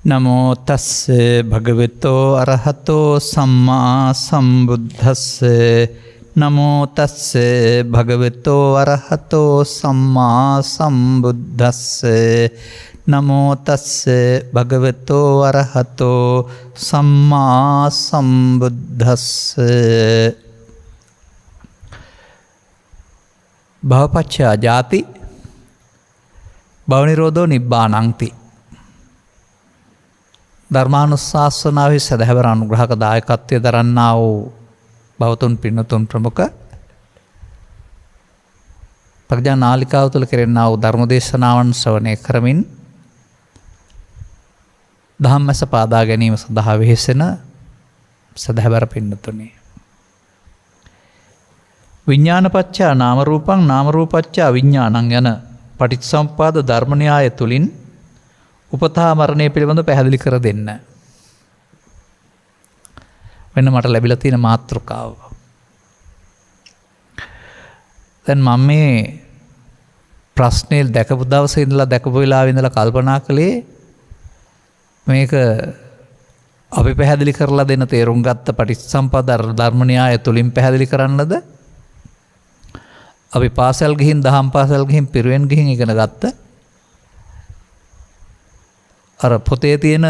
නමෝ තස්ස භගවතෝ අරහතෝ සම්මා සම්බුද්දස්ස නමෝ තස්ස භගවතෝ අරහතෝ සම්මා සම්බුද්දස්ස නමෝ තස්ස භගවතෝ අරහතෝ සම්මා සම්බුද්දස්ස භවපච්චා ජාති භවනිරෝධෝ නිබ්බානංති ධර්මානුශාසනාවේ සදහැවර අනුග්‍රහක දායකත්වය දරන්නා වූ බෞතුන් පින්නතුන් ප්‍රමුඛ ප්‍රඥා නාලිකාව තුළ කෙරෙන්නා වූ ධර්මදේශනාවන් ශ්‍රවණය කරමින් ධම්මස පාදා ගැනීම සඳහා වෙහෙසෙන සදහැවර පින්නතුනි. විඥානපච්චා නාම රූපං නාම රූපච්චා විඥානං යන පටිච්චසමුප්පාද ධර්ම න්‍යාය තුලින් උපතා මරණය පිළිබඳ පැහැදිලි කර දෙන්න. වෙන මට ලැබිලා තියෙන මාතෘකාව. දැන් මම මේ ප්‍රශ්නේ දැකපු දවසේ ඉඳලා දැකපු වෙලාවේ ඉඳලා කල්පනා කළේ මේක අපි පැහැදිලි කරලා දෙන්න තේරුම් ගත්ත පටිච්චසමුප්පාද ධර්ම න්‍යාය තුලින් පැහැදිලි කරන්නද? අපි පාසල් ගිහින් දහම් පාසල් ගිහින් පිරිවෙන් ගිහින් ඉගෙන ගත්ත අර පොතේ තියෙන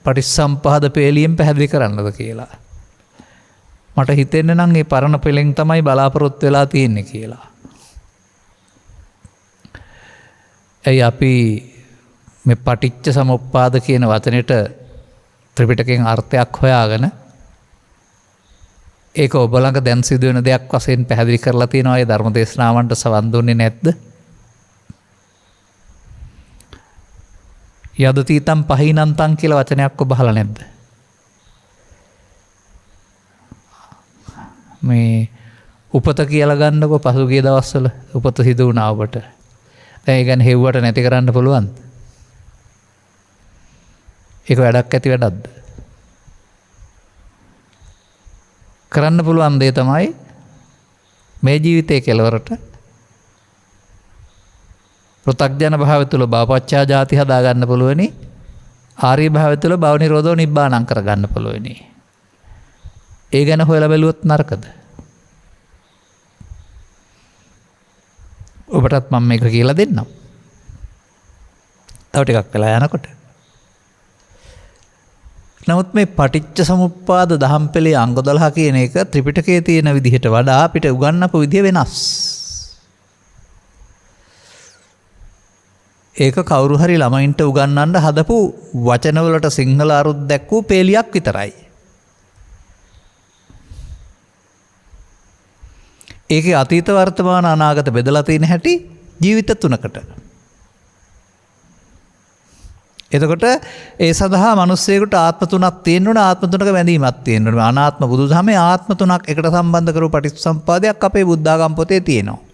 පටිච්චසමුප්පාද පේලියෙන් පැහැදිලි කරන්නද කියලා. මට හිතෙන්නේ නම් මේ පරණ පෙළෙන් තමයි බලාපොරොත්තු වෙලා තියෙන්නේ කියලා. එයි අපි මේ පටිච්ච සමුප්පාද කියන වචනෙට ත්‍රිපිටකයෙන් අර්ථයක් හොයාගෙන ඒක ඔබ ළඟ දැන් සිදුවෙන දෙයක් වශයෙන් පැහැදිලි කරලා තියෙනවා. ඒ ධර්ම දේශනාවන්ට සවන් දුන්නේ නැද්ද? යදතීතම් පහිනන්තං කියලා වචනයක් ඔබ අහලා නැද්ද? මේ උපත කියලා ගන්නකො පසුගිය දවස්වල උපත සිදු වුණා ඔබට. දැන් ඒ ගැන හෙව්වට නැති කරන්න පුළුවන්ද? ඒක වැඩක් ඇති වැඩක්ද? කරන්න පුළුවන් දේ තමයි මේ ජීවිතයේ කෙලවරට පෘථග්ජන භාවය තුළ භවපච්චා ජාති හදා ගන්න පුළුවනි. ආර්ය භාවය තුළ භව නිරෝධෝ නිබ්බානං කර ගන්න පුළුවනි. ඒ ගැන හොයලා බැලුවොත් නරකද? ඔබටත් මම මේක කියලා දෙන්නම්. තව ටිකක් වෙලා යනකොට. නමුත් මේ පටිච්ච සමුප්පාද දහම් පෙළේ අංග 12 කියන එක ත්‍රිපිටකයේ තියෙන විදිහට වඩා අපිට උගන්වපු විදිය වෙනස්. ඒක කවුරු හරි ළමයින්ට උගන්වන්න හදපු වචනවලට සිංහල අරුත් දැක්වූ පේලියක් විතරයි. ඒකේ අතීත වර්තමාන අනාගත බෙදලා තියෙන හැටි ජීවිත තුනකට. එතකොට ඒ සඳහා මිනිස්සෙකුට ආත්ම තුනක් තියෙන්න ඕන. ආත්ම තුනක බැඳීමක් තියෙන්න ඕන. අනාත්ම බුදුදහමේ ආත්ම තුනක් එකට සම්බන්ධ කරපු පටිච්චසමුප්පාදයක් අපේ බුද්ධාගම පොතේ තියෙනවා.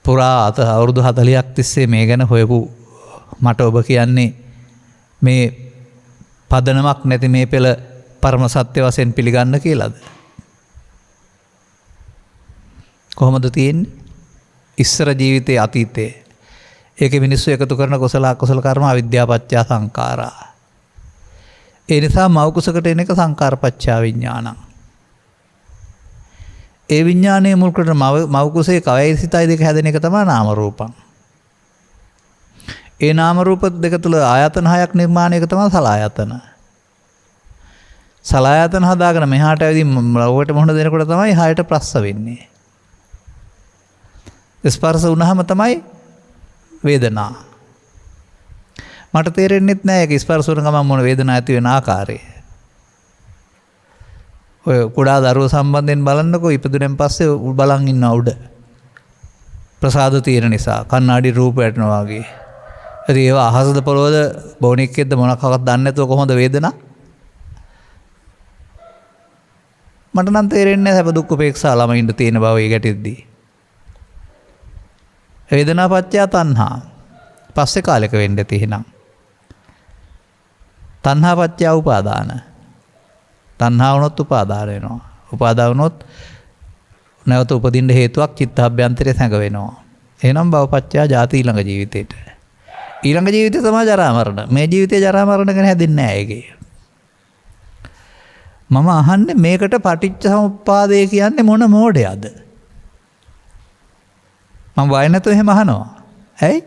පුරා අවුරුදු 40ක් තිස්සේ මේ ගැන හොයපු මට ඔබ කියන්නේ මේ පදනමක් නැති මේ පෙළ පරම සත්‍ය වශයෙන් පිළිගන්න කියලාද? කොහොමද තියෙන්නේ? ඉස්සර ජීවිතයේ අතීතයේ ඒකේ මිනිස්සු එකතු කරන කුසල අකුසල කර්ම අවිද්‍යාපච්චා සංඛාරා. ඒ නිසා මව කුසකට එන එක සංඛාරපච්චා විඥානං. ඒ විඥානයේ මුල් කරන මව කුසේ කවයි සිතයි දෙක හැදෙන එක තමයි නාම රූපං. ඒ නාම රූප දෙක තුල ආයතන හයක් නිර්මාණය එක තමයි සලආයතන. සලආයතන හදාගෙන මෙහාට ඇවිදින් ලව්වට මොහොන දෙනකොට තමයි හයට ප්‍රස්ස වෙන්නේ. ස්පර්ශ වුණාම තමයි වේදනා. මට තේරෙන්නේ නැහැ ඒක ස්පර්ශ වුණ ගමන් මොන වේදනාවක් ඇති වෙන ආකාරය. ඔය කුඩා දරුවෝ සම්බන්ධයෙන් බලන්නකෝ ඉපදුනෙන් පස්සේ බලන් ඉන්නවා උඩ. ප්‍රසාද තියෙන නිසා කණ්ණාඩි රූප වැටෙනවා වගේ. ඉතින් ඒවා අහසද පොළොවද බොනික්කෙද්ද මොනක්වත් දන්නේ නැතුව කොහොමද වේදනා? මට නම් තේරෙන්නේ නැහැ සැප දුක් උපේක්ෂා ළමින්ද තියෙන බව ඒ ගැටෙද්දී. වේදනා පත්‍ය තණ්හා. පස්සේ කාලයක වෙන්න තියෙනම්. තණ්හා පත්‍ය උපාදාන. තණ්හා වුණොත් උපාදාන වෙනවා. උපාදාන වුණොත් නැවත උපදින්න හේතුවක් චිත්තාභ්‍යන්තරේ සැඟ වෙනවා. එහෙනම් භවපච්චයා ජාති ඊළඟ ජීවිතේට. ඊළඟ ජීවිතේ තමයි ජරා මරණ. මේ ජීවිතේ ජරා මරණ ගැන හැදෙන්නේ නැහැ ඒකේ. මම අහන්නේ මේකට පටිච්ච සමුප්පාදය කියන්නේ මොන මෝඩයද? මම වය නැතුව එහෙම අහනවා. ඇයි?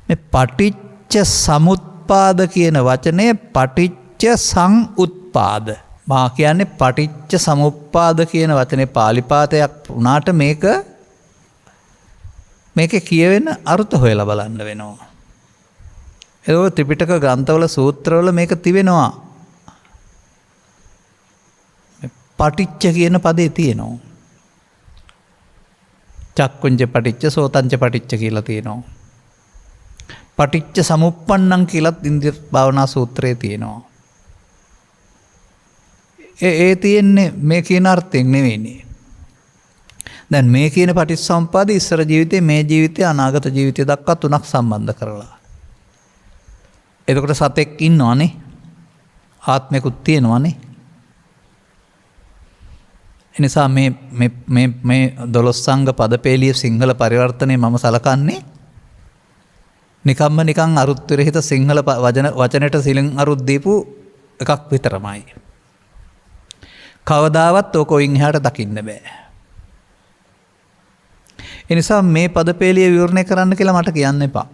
මේ පටිච්ච සමුප්පාද කියන වචනේ පටිච්ච සම්උත්පාද. මා කියන්නේ පටිච්ච සමුප්පාද කියන වචනේ පාලි පාඨයක් වුණාට මේකේ කියවෙන අර්ථ හොයලා බලන්න වෙනවා. ඒක ත්‍රිපිටක ග්‍රන්ථවල සූත්‍රවල මේක තිබෙනවා. පටිච්ච කියන පදේ තියෙනවා. චක්කුංච පටිච්ච සෝතංච පටිච්ච කියලා තියෙනවා. පටිච්ච සමුප්පන්නං කියලාත් ඉන්ද්‍රිය භාවනා සූත්‍රයේ තියෙනවා. ඒ තියෙන්නේ මේ කියන අර්ථයෙන් නෙවෙයිනේ. දැන් මේ කියන පටිච්චසමුප්පාදේ ඉස්සර ජීවිතේ මේ ජීවිතේ අනාගත ජීවිතය දක්වා තුනක් සම්බන්ධ කරලා. එතකොට සතෙක් ඉන්නවනේ. ආත්මිකුත් තියෙනවනේ. එනිසා මේ 12 අංග පදපේලිය සිංහල පරිවර්තනය මම සලකන්නේ නිකන් අරුත් විරහිත සිංහල වචනයට සිලින් අරුත් දීපු එකක් විතරමයි. කවදාවත් ඕක ඔයින් එහාට දකින්න බෑ. එනිසා මේ පදපේලිය විවරණය කරන්න කියලා මට කියන්න එපා.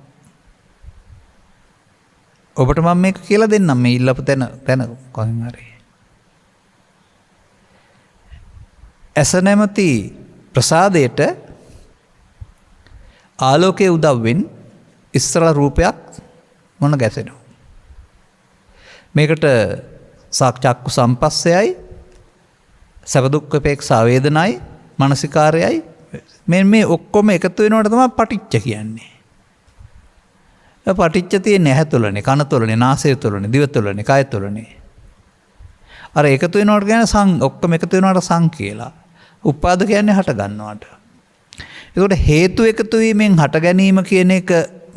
ඔබට මම මේක කියලා දෙන්නම් මේ ඉල්ලපු තැන කොහෙන් හරි. ඇස නැමැති ප්‍රසාදයට ආලෝකයේ උදව්වෙන් ඉස්සරල රූපයක් මොන ගැසෙනවා. මේකට චක්කු සම්පස්සයයි සැප දුක් උපේක්ෂා වේදනයි මානසිකාරයයි මේ ඔක්කොම එකතු වෙනකොට තමයි පටිච්ච කියන්නේ. පටිච්ච තියෙන්නේ ඇහැ තුළනේ, කන තුළනේ, නාසය තුළනේ, දිව තුළනේ, කය තුළනේ. අර එකතු වෙනවට කියන්නේ ඔක්කොම එකතු වෙනවට සං කියලා. උපාද කියන්නේ හට ගන්නවට. ඒකට හේතු එකතු වීමෙන් හට ගැනීම කියන එක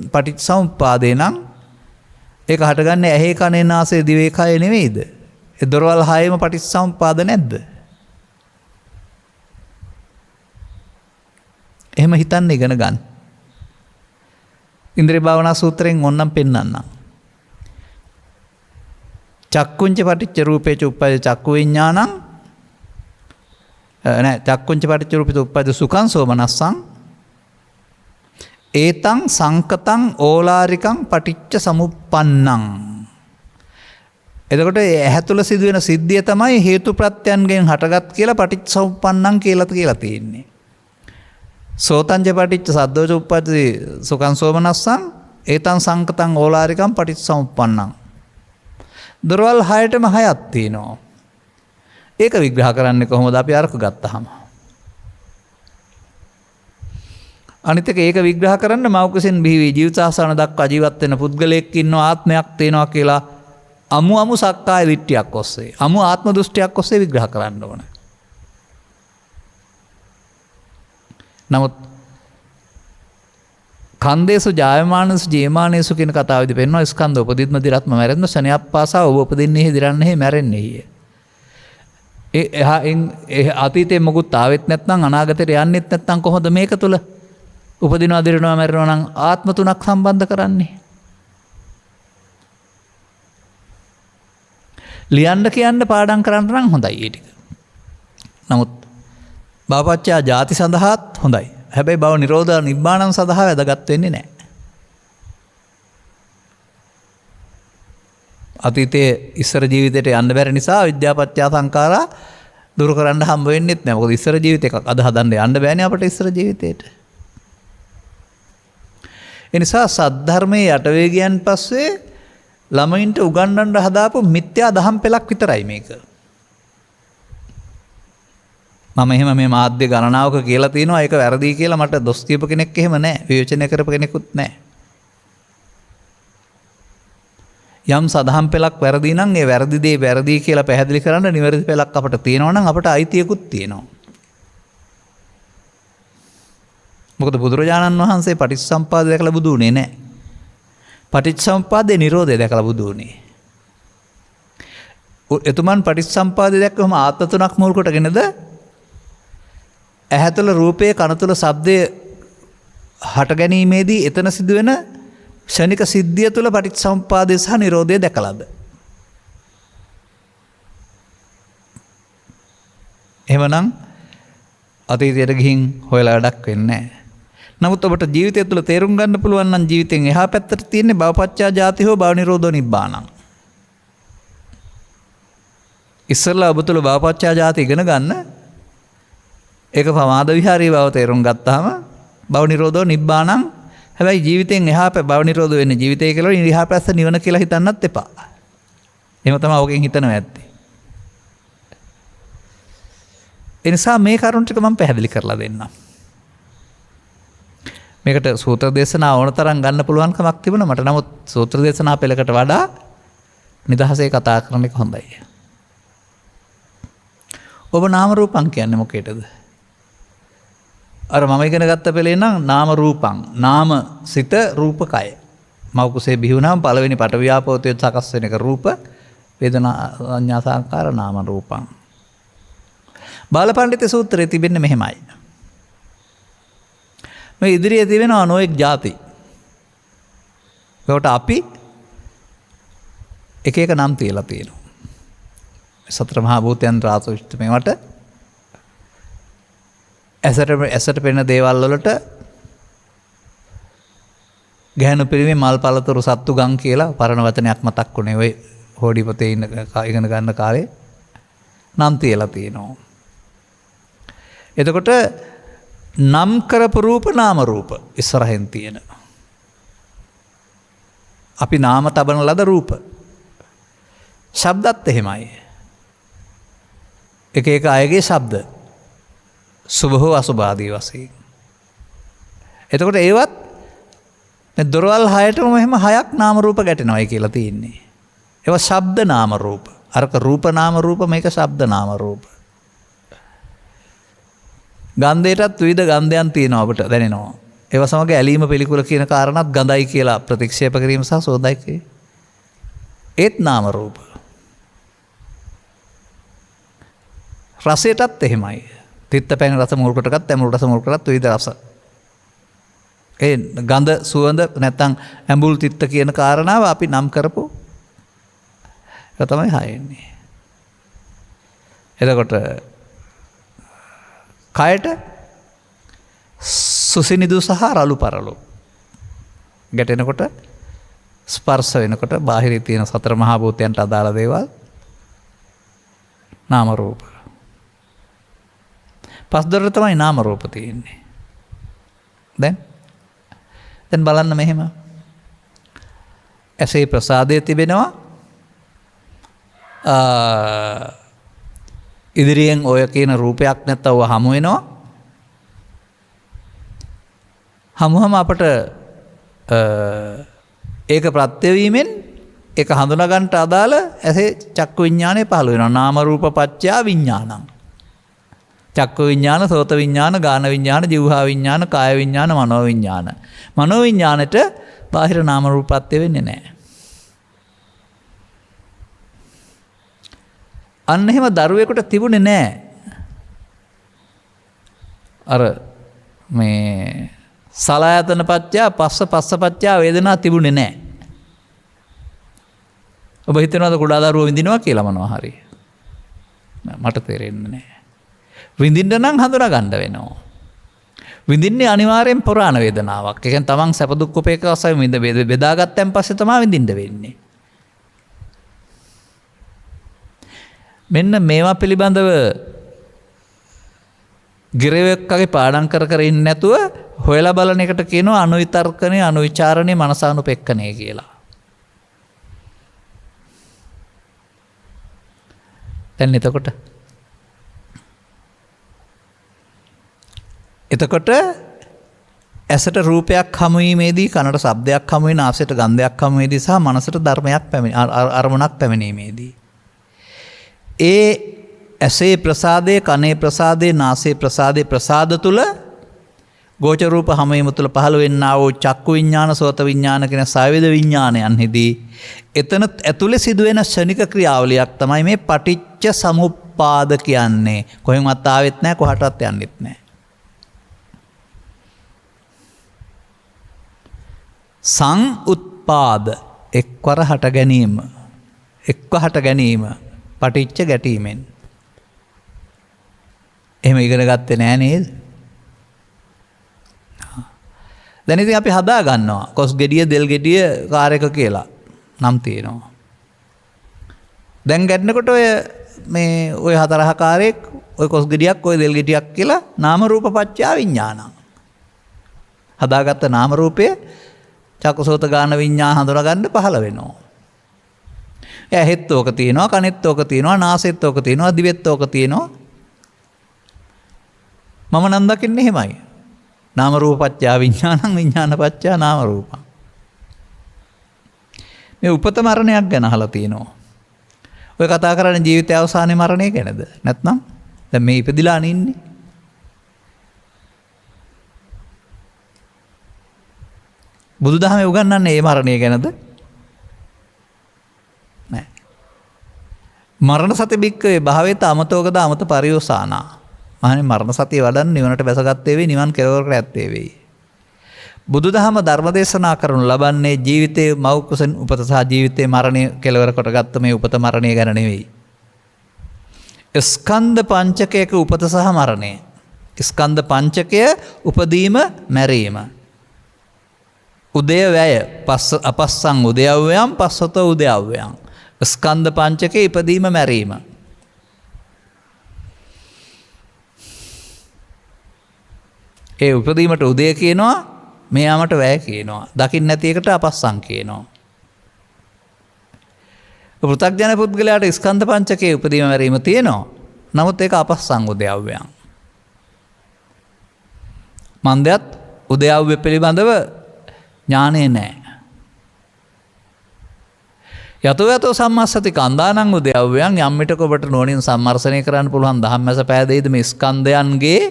පටිච්චසමුප්පාදේ නම් ඒක හටගන්නේ ඇහි කනේ නාසයේ දිවේ කය නෙවෙයිද? ඒ දොරවල් හයෙම පටිච්චසමුප්පාද නැද්ද? එහෙම හිතන්න ඉගෙන ගන්න. ඉන්ද්‍රිය භාවනා සූත්‍රයෙන් ඕනනම් පෙන්නන්නම්. චක්කුංච පටිච්ච රූපේච උප්පජ්ජ චක්කු විඥානං චක්කුංච පටිච්ච රූපේච උප්පජ්ජ සුඛං සෝමනස්සං ඒතං සංකතං ඕලාරිකං පටිච්ච සමුප්පන්නං. එතකොට ඇහැ තුළ සිදුවෙන සිද්ධිය තමයි හේතු ප්‍රත්‍යයන්ගෙන් හටගත් කියලා පටිච්ච සමුප්පන්නං කියලා තියෙන්නේ. සෝතංච පටිච්ච සද්දෝච උප්පජ්ජති සුඛං සෝමනස්සං ඒතං සංකතං ඕලාරිකං පටිච්ච සමුප්පන්නං. දොරවල් 6ටම 6ක් තියෙනවා. ඒක විග්‍රහ කරන්නේ කොහොමද අපි අරක ගත්තාම? අනිත් එක ඒක විග්‍රහ කරන්න මෞකසෙන් බිහි ජීවිතාසන දක්වා ජීවත් වෙන පුද්ගලයෙක් ඉන්නවා ආත්මයක් තියෙනවා කියලා අමු සක්කාය දිට්ඨියක් ඔස්සේ අමු ආත්ම දෘෂ්ටියක් ඔස්සේ විග්‍රහ කරන්න ඕන. නමුත් කන්දේසු ජායමානසු ජීමානේසු කියන කතාවේදී පෙන්වනවා ස්කන්ධ උපදින්ම දිරත්ම මැරෙන්න ශනියක් පාසා ඔබ උපදින්නේ දිරන්නේ මැරෙන්නේ. ඒ අතීතේ මොකුත් ආවෙත් නැත්නම් අනාගතේට යන්නෙත් නැත්නම් කොහොමද මේක තුල උපදිනවා දිරනවා මැරෙනවා නම් ආත්ම තුනක් සම්බන්ධ කරන්නේ? ලියන්න කියන්න පාඩම් කරන්න නම් හොඳයි ඒ ටික. නමුත් භවපච්චයා ජාති සඳහාත් හොඳයි. හැබැයි භව නිරෝධ නිබ්බාණං සඳහා වැදගත් වෙන්නේ නැහැ. අතීතයේ ඉස්සර ජීවිතයට යන්න බැරි නිසා විද්‍යාපච්චා සංඛාරා දුරු කරන්න හම්බ වෙන්නේත් නැහැ. මොකද ඉස්සර ජීවිත එකක් අද හදන්න යන්න බෑනේ අපිට ඉස්සර ජීවිතේට. ඒ නිසා සද්ධර්මයේ යටවේගයන් පස්සේ ළමයින්ට උගන්වන්න හදාපු මිත්‍යා දහම් පෙළක් විතරයි මේක. මම එහෙම මේ මාධ්‍ය ගණනාවක කියලා තියෙනවා ඒක වැරදි කියලා මට දොස් කියපු කෙනෙක් එහෙම නැහැ. විවේචනය කරපු කෙනෙකුත් නැහැ. යම් සදහම් පෙළක් වැරදි නම් ඒ වැරදි දේ වැරදි කියලා පැහැදිලි කරන්න නිවැරදි පෙළක් අපිට තියෙනවා නම් අපිට අයිතියකුත් තියෙනවා. මොකද බුදුරජාණන් වහන්සේ පටිච්චසමුප්පාදය දැකලා බුදු වුණේ නැහැ. පටිච්චසමුප්පාදේ නිරෝධය දැකලා බුදු වුණේ. එතුමන් පටිච්චසමුප්පාදය දැක්කම ආත්ම තුනක් මුල් කොටගෙනද ඇහැ තුළ රූපය, කන තුළ ශබ්දය, හට ගැනීමේදී එතන සිදුවෙන ක්ෂණික සිද්ධිය තුළ පටිච්චසමුප්පාදය සහ නිරෝධය දැකලාද? එහෙමනම් අතීතයට ගිහින් හොයලා වැඩක් වෙන්නේ නැහැ. නමුත් ඔබට ජීවිතය තුළ තේරුම් ගන්න පුළුවන් නම් ජීවිතෙන් එහා පැත්තට තියෙන්නේ භවපච්චා ජාති හෝ භව නිරෝධෝ නිබ්බානං. ඉස්සෙල්ලා ඔබ තුළ භවපච්චා ජාති ඉගෙන ගන්න. ඒක පමාද විහාරී බව තේරුම් ගත්තාම භව නිරෝධෝ නිබ්බානං. හැබැයි ජීවිතෙන් එහා භව නිරෝධ වෙන්නේ ජීවිතය කියලා එහා පැත්ත නිවන කියලා හිතන්නත් එපා. එහෙම තමයි ඔකෙන් හිතනවා ඇත්තේ. ඒ නිසා මේ කරුණ ටික මම පැහැදිලි කරලා දෙන්නම්. මේකට සූත්‍ර දේශනා ඕන තරම් ගන්න පුළුවන් කමක් තිබුණා මට. නමුත් සූත්‍ර දේශනා පෙළකට වඩා නිදහසේ කතා කරන එක හොඳයි. ඔබ නාම රූපං කියන්නේ මොකේද? අර මම ඉගෙන ගත්ත පෙළේ නම් නාම රූපං. නාම සිත රූපකය. මව කුසේ බිහි වුණාම පළවෙනි පඨවි ආපෝ තේජෝ සකස් වෙන එක රූප වේදනා සංඥා සංකාර නාම රූපං. බාලපණ්ඩිත සූත්‍රයේ තිබෙන්නේ මෙහෙමයි. මේ ඉදිරියේ තිබෙනවා නොඑක් ಜಾති. ඒකට අපි එක එක නම් තියලා තියෙනවා. සතර මහා භූතයන් රාසවිෂ්ඨ මේවට ඇසට පෙනෙන දේවල් වලට ගැහණු පිරිමි මල් පළතුරු සත්තු ගම් කියලා පරණ වචනයක් මතක් වුණේ. ඔය හෝඩි පොතේ ඉගෙන ගන්න කාලේ නම් තියලා තියෙනවා. එතකොට නම් කරපු රූප නාම රූප ඉස්සරහින් තියෙන. අපි නාම තබන ලද රූප. ශබ්දත් එහෙමයි. එක එක අයගේ ශබ්ද. සුභ හෝ අසුභ ආදී වශයෙන්. එතකොට ඒවත් දොරවල් 6ටම එහෙම 6ක් නාම රූප ගැටෙනවායි කියලා තියෙන්නේ. ඒවා ශබ්ද නාම රූප. අරක රූප නාම රූප මේක ශබ්ද නාම රූප. ගන්ධයටත් විවිධ ගන්ධයන් තියෙනවා අපට දැනෙනවා. ඒව සමග ඇලීම පිළිකුල කියන කාරණාත් ගඳයි කියලා ප්‍රතික්ෂේප කිරීම සහ සෝදයි කියේ. ඒත් නාම රූප. රසයටත් එහෙමයි. තිත්ත පැන රස මුල් කොටගත් ඇඹුල් රස මුල් කරත් විවිධ රස. ඒ ගඳ සුවඳ නැත්තම් ඇඹුල් තිත්ත කියන කාරණාව අපි නම් කරපු ඒක තමයි හයෙන්නේ. එතකොට කයට සුසිනිදු සහ රළු පරළු ගැටෙනකොට ස්පර්ශ වෙනකොට බාහිරේ තියෙන සතර මහා භූතයන්ට අදාළ දේවල් නාම රූප. පස්දොර තමයි නාම රූප තියෙන්නේ. දැන් බලන්න මෙහෙම. ඇසේ ප්‍රසාදය තිබෙනවා. ඉදිරියෙන් ඔය කියන රූපයක් නැත්තව හමු වෙනවා. හමුවම අපට ඒක ප්‍රත්‍යවීමෙන් ඒක හඳුනා ගන්නට අදාළ ඇසේ චක්කු විඥානය පහළ වෙනවා. නාම රූප පත්‍යා විඥානං. චක්කු විඥාන, සෝත විඥාන, ගාන විඥාන, જીවහා විඥාන, කාය විඥාන, මනෝ විඥාන. මනෝ විඥානෙට බාහිර නාම රූපත්‍ය වෙන්නේ නැහැ. අන්න එහෙම දරුවෙකුට තිබුණේ නැහැ. අර මේ සලආයතන පත්‍යා පස්ස පත්‍යා වේදනා තිබුණේ නැහැ. ඔබ හිතනවාද කුඩා දරුවෝ විඳිනවා කියලා මොනවා හරි? මට තේරෙන්නේ නැහැ. විඳින්න නම් හඳුනා ගන්න වෙනවා. විඳින්නේ අනිවාර්යෙන් පුරාණ වේදනාවක්. ඒ කියන්නේ තමන් සැප දුක් උපේක වශයෙන් බෙදාගත්තන් පස්සේ තමයි විඳින්න වෙන්නේ. මෙන්න මේවා පිළිබඳව ගිරෙවෙක්කගේ පාඩම් කර ඉන්නේ නැතුව හොයලා බලන එකට කියනවා අනුවිතර්කණේ අනුවිචාරණේ මනසානුපෙක්කණේ කියලා. දැන් එතකොට ඇසට රූපයක් හමුවීමේදී කනට ශබ්දයක් හමුවේ නාසයට ගන්ධයක් හමුවේදී සහ මනසට ධර්මයක් අරමුණක් පැමිණීමේදී ඒ ඇසේ ප්‍රසාදයේ කනේ ප්‍රසාදයේ නාසයේ ප්‍රසාදයේ ප්‍රසාද තුල ගෝචර රූප හමුවීම තුල පහළ වෙන්නා වූ චක්කු විඥාන සෝත විඥාන කියන සාවේද විඥානයන්හිදී එතන ඇතුලේ සිදුවෙන ශනික ක්‍රියාවලියක් තමයි මේ පටිච්ච සමුප්පාද කියන්නේ. කොහෙන්වත් ආවෙත් නැහැ කොහටවත් යන්නෙත් නැහැ. සංඋත්පාද එක්වර හට ගැනීම. එක්ව හට ගැනීම පටිච්ච ගැටීමෙන්. එහෙම ඉගෙන ගත්තේ නෑ නේද? දැන් ඉතින් අපි හදා ගන්නවා කොස් ගෙඩිය දෙල් ගෙඩිය කාර් එක කියලා නම් තියෙනවා. දැන් ගැටෙනකොට ඔය හතරහකාරයෙක් ඔය කොස් ගෙඩියක් ඔය දෙල් ගෙඩියක් කියලා නාම රූප පත්‍යා විඥානං. හදාගත්ත නාම රූපය චක්කසෝත ගාන විඤ්ඤාණ හඳුනා ගන්න පහළ වෙනවා. ඇහෙත් ඕක තියෙනවා, කනෙත් ඕක තියෙනවා, නාසෙත් ඕක තියෙනවා, දිවෙත් ඕක තියෙනවා. මම නම් දකින්නේ එහෙමයි. නාම රූප පත්‍යා විඥානං විඥාන පත්‍යා නාම රූපං. මේ උපත මරණයක් ගැන අහලා තියෙනවා. ඔය කතා කරන්නේ ජීවිතය අවසානයේ මරණය ගැනද? නැත්නම් දැන් මේ ඉපදිලා ඉන්නේ. බුදුදහමේ උගන්වන්නේ මේ මරණය ගැනද? නෑ. මරණ සති බික්කවේ භාවේත අමතෝගද අමත පරියෝසානා. මහණෙනි මරණ සතිය වඩන්න නිවනට බැසගත්තේ වෙයි, නිවන් කෙලවරකට ඇත්තේ වෙයි. බුදුදහම ධර්මදේශනා කරනු ලබන්නේ ජීවිතයේ මව් කුසෙන් උපත සහ ජීවිතයේ මරණය කෙලවර කොටගත්ත මේ උපත මරණය ගැන නෙවෙයි. ස්කන්ධ පංචකයක උපත සහ මරණය. ස්කන්ධ පංචකය උපදීම මැරීම. උදය වැය අපස්සං උදයව්‍යයන් පස්සතෝ උදයව්‍යයන්. ස්කන්ධ පංචකයේ ඉපදීම මැරීම. ඒ උපදීමට උදය කියනවා, මෙයාමට වැය කියනවා. දකින්න නැති එකට අපස්සං කියනවා. පෘථග්ජන පුද්ගලයාට ස්කන්ධ පංචකයේ උපදීම මැරීම තියෙනවා. නමුත් ඒක අපස්සං උදයව්‍යයන්. මන්දයත් උදයව්‍ය පිළිබඳව ඥානය නෑ. යතෝ යතෝ සම්මස්සති කන්දානං උදයව්‍යයන්. යම් විටක ඔබට නුවණින් සම්මර්ෂණය කරන්න පුළුවන් ධම්මස පෑදෙයිද මේ ස්කන්ධයන්ගේ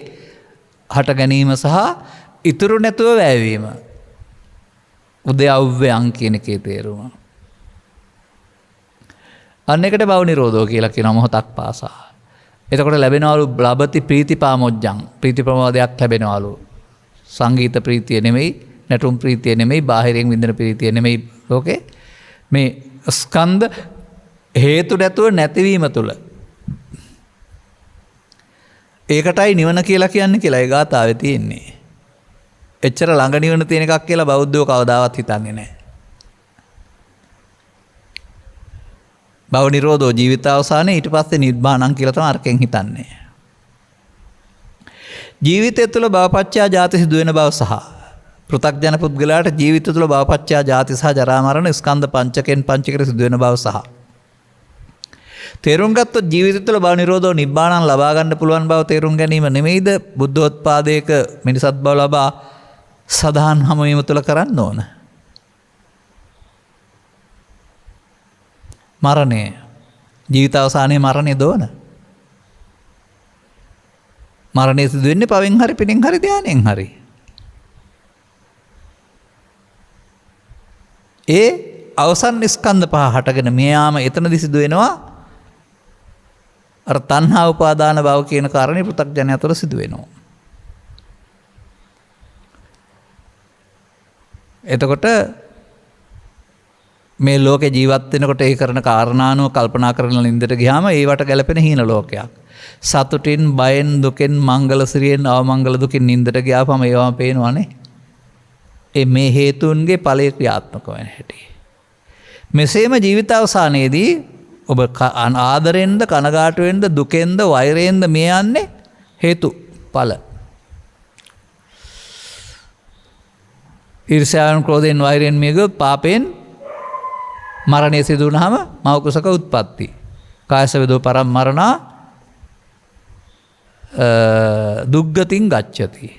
හට ගැනීම සහ ඉතුරු නැතුව වැයවීම. උදයව්‍යයන් කියන එකේ තේරුම. අන්න එකට භව නිරෝධෝ කියලා කියන මොහොතක් පාසා. එතකොට ලැබෙනවලු ලබති ප්‍රීතිපාමොජ්ජං. ප්‍රීති ප්‍රමෝදයක් ලැබෙනවලු. සංගීත ප්‍රීතිය නෙමෙයි, නැටුම් ප්‍රීතිය නෙමෙයි, බාහිරින් විඳින ප්‍රීතිය නෙමෙයි. ලෝකේ මේ ස්කන්ධ හේතු නැතුව නැතිවීම තුළ. ඒකටයි නිවන කියලා කියන්නේ කියලා ඒ ගාථාවේ තියෙන්නේ. එච්චර ළඟ නිවන තියෙන එකක් කියලා බෞද්ධයෝ කවදාවත් හිතන්නේ නැහැ. භව නිරෝධෝ ජීවිතාවසානයේ ඊට පස්සේ නිබ්බාණං කියලා තමයි අරකින් හිතන්නේ. ජීවිතය තුළ භවපච්චයා ජාති සිදු වෙන බව සහ පෘථග්ජන පුද්ගලයාට ජීවිතය තුළ භවපච්චයා ජාති සහ ජරා මරණ ස්කන්ධ පංචකෙන් පංචකයට සිදු වෙන බව සහ තේරුම් ගත්තොත් ජීවිතය තුළ භව නිරෝධෝ නිබ්බාණං ලබා ගන්න පුළුවන් බව තේරුම් ගැනීම නෙමෙයිද බුද්ධෝත්පාදයක මිනිසත් බව ලබා සදාන් හමුවීම තුළ කරන්න ඕන. මරණය ජීවිතාවසානයේ මරණය දෝන. මරණය සිදු වෙන්නේ පවෙන් හරි පිනෙන් හරි ධානයෙන් හරි. ඒ අවසන් ස්කන්ධ පහ හටගෙන මෙයාම එතනදි සිදු වෙනවා අර තණ්හා උපාදාන භව කියන කාරණේ පෘථග්ජනය අතර සිදු වෙනවා. එතකොට මේ ලෝකේ ජීවත් වෙනකොට ඒ කරන කාරණානුව කල්පනා කරන නින්දට ගියාම ඒවට ගැලපෙන හීන ලෝකයක්. සතුටින්, බයෙන්, දුකෙන්, මංගල සිරියෙන්, අවමංගල දුකින් නින්දට ගියාපම ඒවම පේනවනේ. මේ හේතුන්ගේ ඵලයේ ක්‍රියාත්මක වෙන හැටි. මෙසේම ජීවිතාවසානයේදී ඔබ ආදරෙන්ද, කනගාටුවෙන්ද, දුකෙන්ද, වෛරයෙන්ද මේ යන්නේ හේතු ඵල. ඊර්ෂ්‍යාවෙන්, ක්‍රෝධයෙන්, වෛරයෙන් මිය ගොත් පාපයෙන් මරණය සිදු වුණාම මව කුසක උත්පත්ති. කායස වේදෝ පරම්මරණා දුග්ගතින් ගච්ඡති.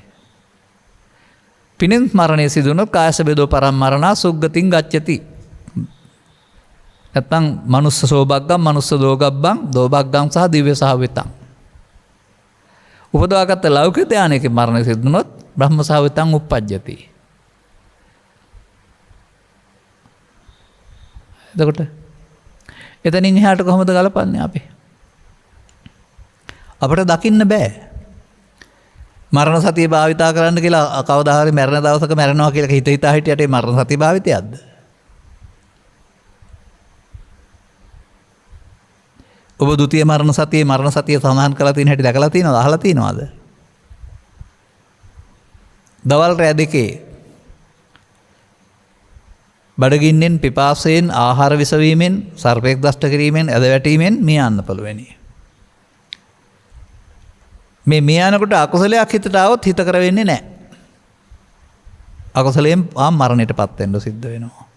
පිනෙන් මරණය සිදු වුණොත් කායස වේදෝ පරම්මරණා සුග්ගතින් ගච්ඡති. නැත්නම් මනුස්ස සෝභග්ගම්, මනුස්ස දෝගබ්බං, දෝභග්ගම් සහ දිව්‍ය සහවිතං. උපදවාගත් ලෞකික ධානයක මරණය සිදු වුණොත් බ්‍රහ්ම සහවිතං උප්පජ්ජති. එතකොට එතනින් එහාට කොහොමද ගලපන්නේ අපි? අපිට දකින්න බෑ. මරණ සතිය භාවිතා කරන්න කියලා කවදා හරි මරණ දවසක මැරෙනවා කියලා හිත හිතා හිටියට ඒ මරණ සතිය භාවිතයක්ද? ඔබ ဒုတိ ය මරණ සතියේ මරණ සතිය සඳහන් කරලා තියෙන හැටි දැකලා තියෙනවද? අහලා තියෙනවද? දවල් රැ දෙකේ බඩගින්නෙන් පිපාසයෙන් ආහාර විසවීමෙන් සර්පෙක් දෂ්ට කිරීමෙන් ඇද වැටීමෙන් මිය යන්න පුළුවනි. මේ මිය යනකොට අකුසලයක් හිතට આવොත් හිත කර වෙන්නේ නැහැ. අකුසලයෙන් මරණයටපත් වෙන්න සිද්ධ වෙනවා.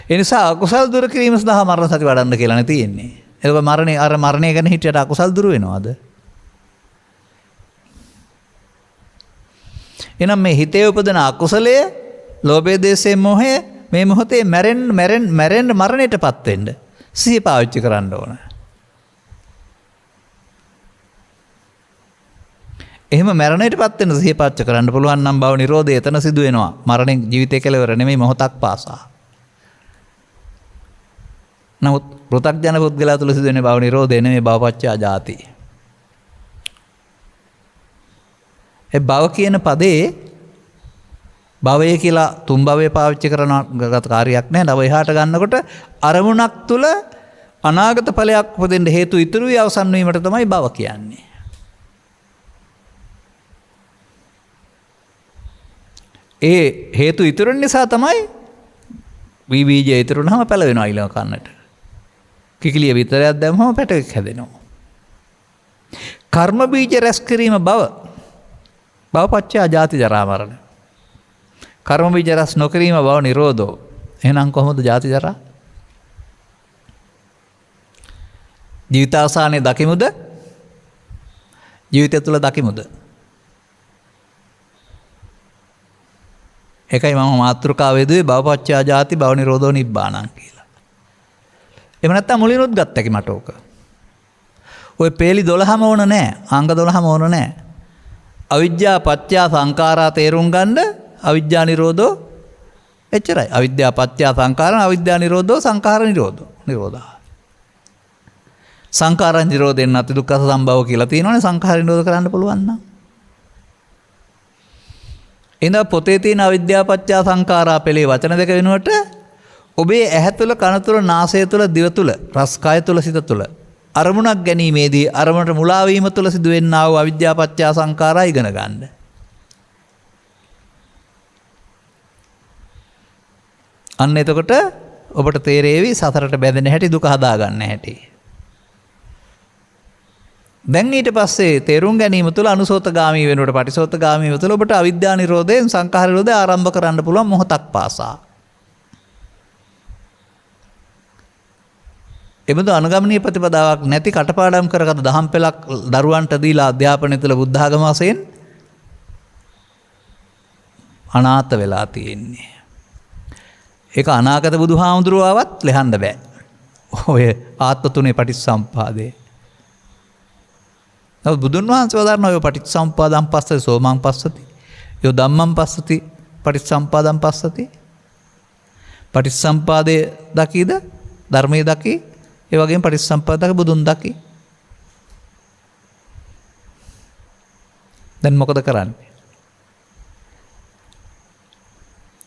ඒ නිසා අකුසල් දුරු කිරීම සඳහා මරණ සති වඩන්න කියලා නේ තියෙන්නේ. ඒක මරණය ගැන හිටියට අකුසල් දුරු වෙනවද? එහෙනම් මේ හිතේ උපදින අකුසලය ලෝභය දේශය මොහය මේ මොහොතේ මැරෙන්න මරණයටපත් වෙන්න සිහිය පාවිච්චි කරන්න ඕන. එහෙම මරණයටපත් වෙන්න සිහිය පාවිච්චි කරන්න පුළුවන් නම් භව නිරෝධය එතන සිදු වෙනවා. මරණයෙන් ජීවිතය කෙලවර නෙමෙයි මොහොතක් පාසා. නමුත් පෘථග්ජන පුද්ගලයා තුළ සිදු වෙන භව නිරෝධය නෙමෙයි භවපච්චා ජාති. ඒ භව කියන පදේ භවය කියලා තුන් භවය පාවිච්චි කරන කාර්යයක් නැහැ. නව එහාට ගන්නකොට අරමුණක් තුල අනාගත ඵලයක් උපදින්න හේතු ඉතුරු වී අවසන් වීමට තමයි භව කියන්නේ. ඒ හේතු ඉතුරු නිසා තමයි බීජය ඉතුරු වුනහම පැලවෙනවා ඊළඟ කන්නට. කිකිලිය විතරයක් දැම්මම පැටවෙක් හැදෙනවා. කර්ම බීජ රැස් කිරීම භවපච්චය ජාති ජරා මරණ. කර්ම බීජ රැස් නොකිරීම භව නිරෝධෝ. එහෙනම් කොහොමද ජාති ජරා? ජීවිතාවසානයේ දකිමුද? ජීවිතය තුළ දකිමුද? ඒකයි මම මාතෘකාව යෙදුවේ භවපච්චය ජාති භව නිරෝධෝ නිබ්බාණං කියලා. එහෙම නැත්නම් මුලිනුත් ගත්ත කි මට ඕක. ඔය පේලි 12ම ඕන නැහැ. අංග 12ම ඕන නැහැ. අවිජ්ජා පත්‍ය සංඛාරා තේරුම් ගන්න අවිජ්ජා නිරෝධෝ එච්චරයි. අවිද්‍යා පත්‍ය සංඛාරා අවිද්‍යා නිරෝධෝ සංඛාර නිරෝධා. සංඛාර නිරෝධෙන් නැති දුක්ඛ සම්භව කියලා තියෙනවනේ. සංඛාර නිරෝධ කරන්න පුළුවන් නම් ඉතින් පොතේ තියෙන අවිද්‍යා පත්‍ය සංඛාරා පෙළේ වචන දෙක වෙනුවට ඔබේ ඇහැ තුළ කන තුළ නාසය තුළ දිව තුළ රස කය තුළ සිත තුළ අරමුණක් ගැනීමේදී අරමුණට මුලා වීම තුළ සිදුවෙනා වූ අවිද්‍යා පත්‍ය සංඛාරා ඉගෙන ගන්න. අන්න එතකොට ඔබට තේරෙවි සතරට බැඳෙන හැටි දුක හදා ගන්න හැටි. දැන් ඊට පස්සේ තේරුම් ගැනීම තුළ අනුසෝතගාමී වෙනකොට පටිසෝතගාමී තුළ ඔබට අවිද්‍යා නිරෝධයෙන් සංඛාර නිරෝධය ආරම්භ කරන්න පුළුවන් මොහොතක් පාසා. එබඳු අනුගමනීය ප්‍රතිපදාවක් නැති කටපාඩම් කරගත් දහම් පෙළක් දරුවන්ට දීලා අධ්‍යාපනය තුළ බුද්ධ ආගම වශයෙන් අනාථ වෙලා තියෙන්නේ. ඒක අනාගත බුදුහාමුදුරුවවත් ලෙහන්න බෑ. ඔය ආත්ම තුනේ පටිච්චසමුප්පාදේ. නමුත් බුදුන් වහන්සේ වදාරන ඔය පටිච්චසමුප්පාදං පස්සති සෝමං පස්සති. යෝ ධම්මං පස්සති පටිච්චසමුප්පාදං පස්සති. පටිච්චසමුප්පාදේ දකීද? ධර්මයේ දකී. ඒ වගේම පටිච්චසමුප්පාදක බුදුන් දකී. දැන් මොකද කරන්නේ?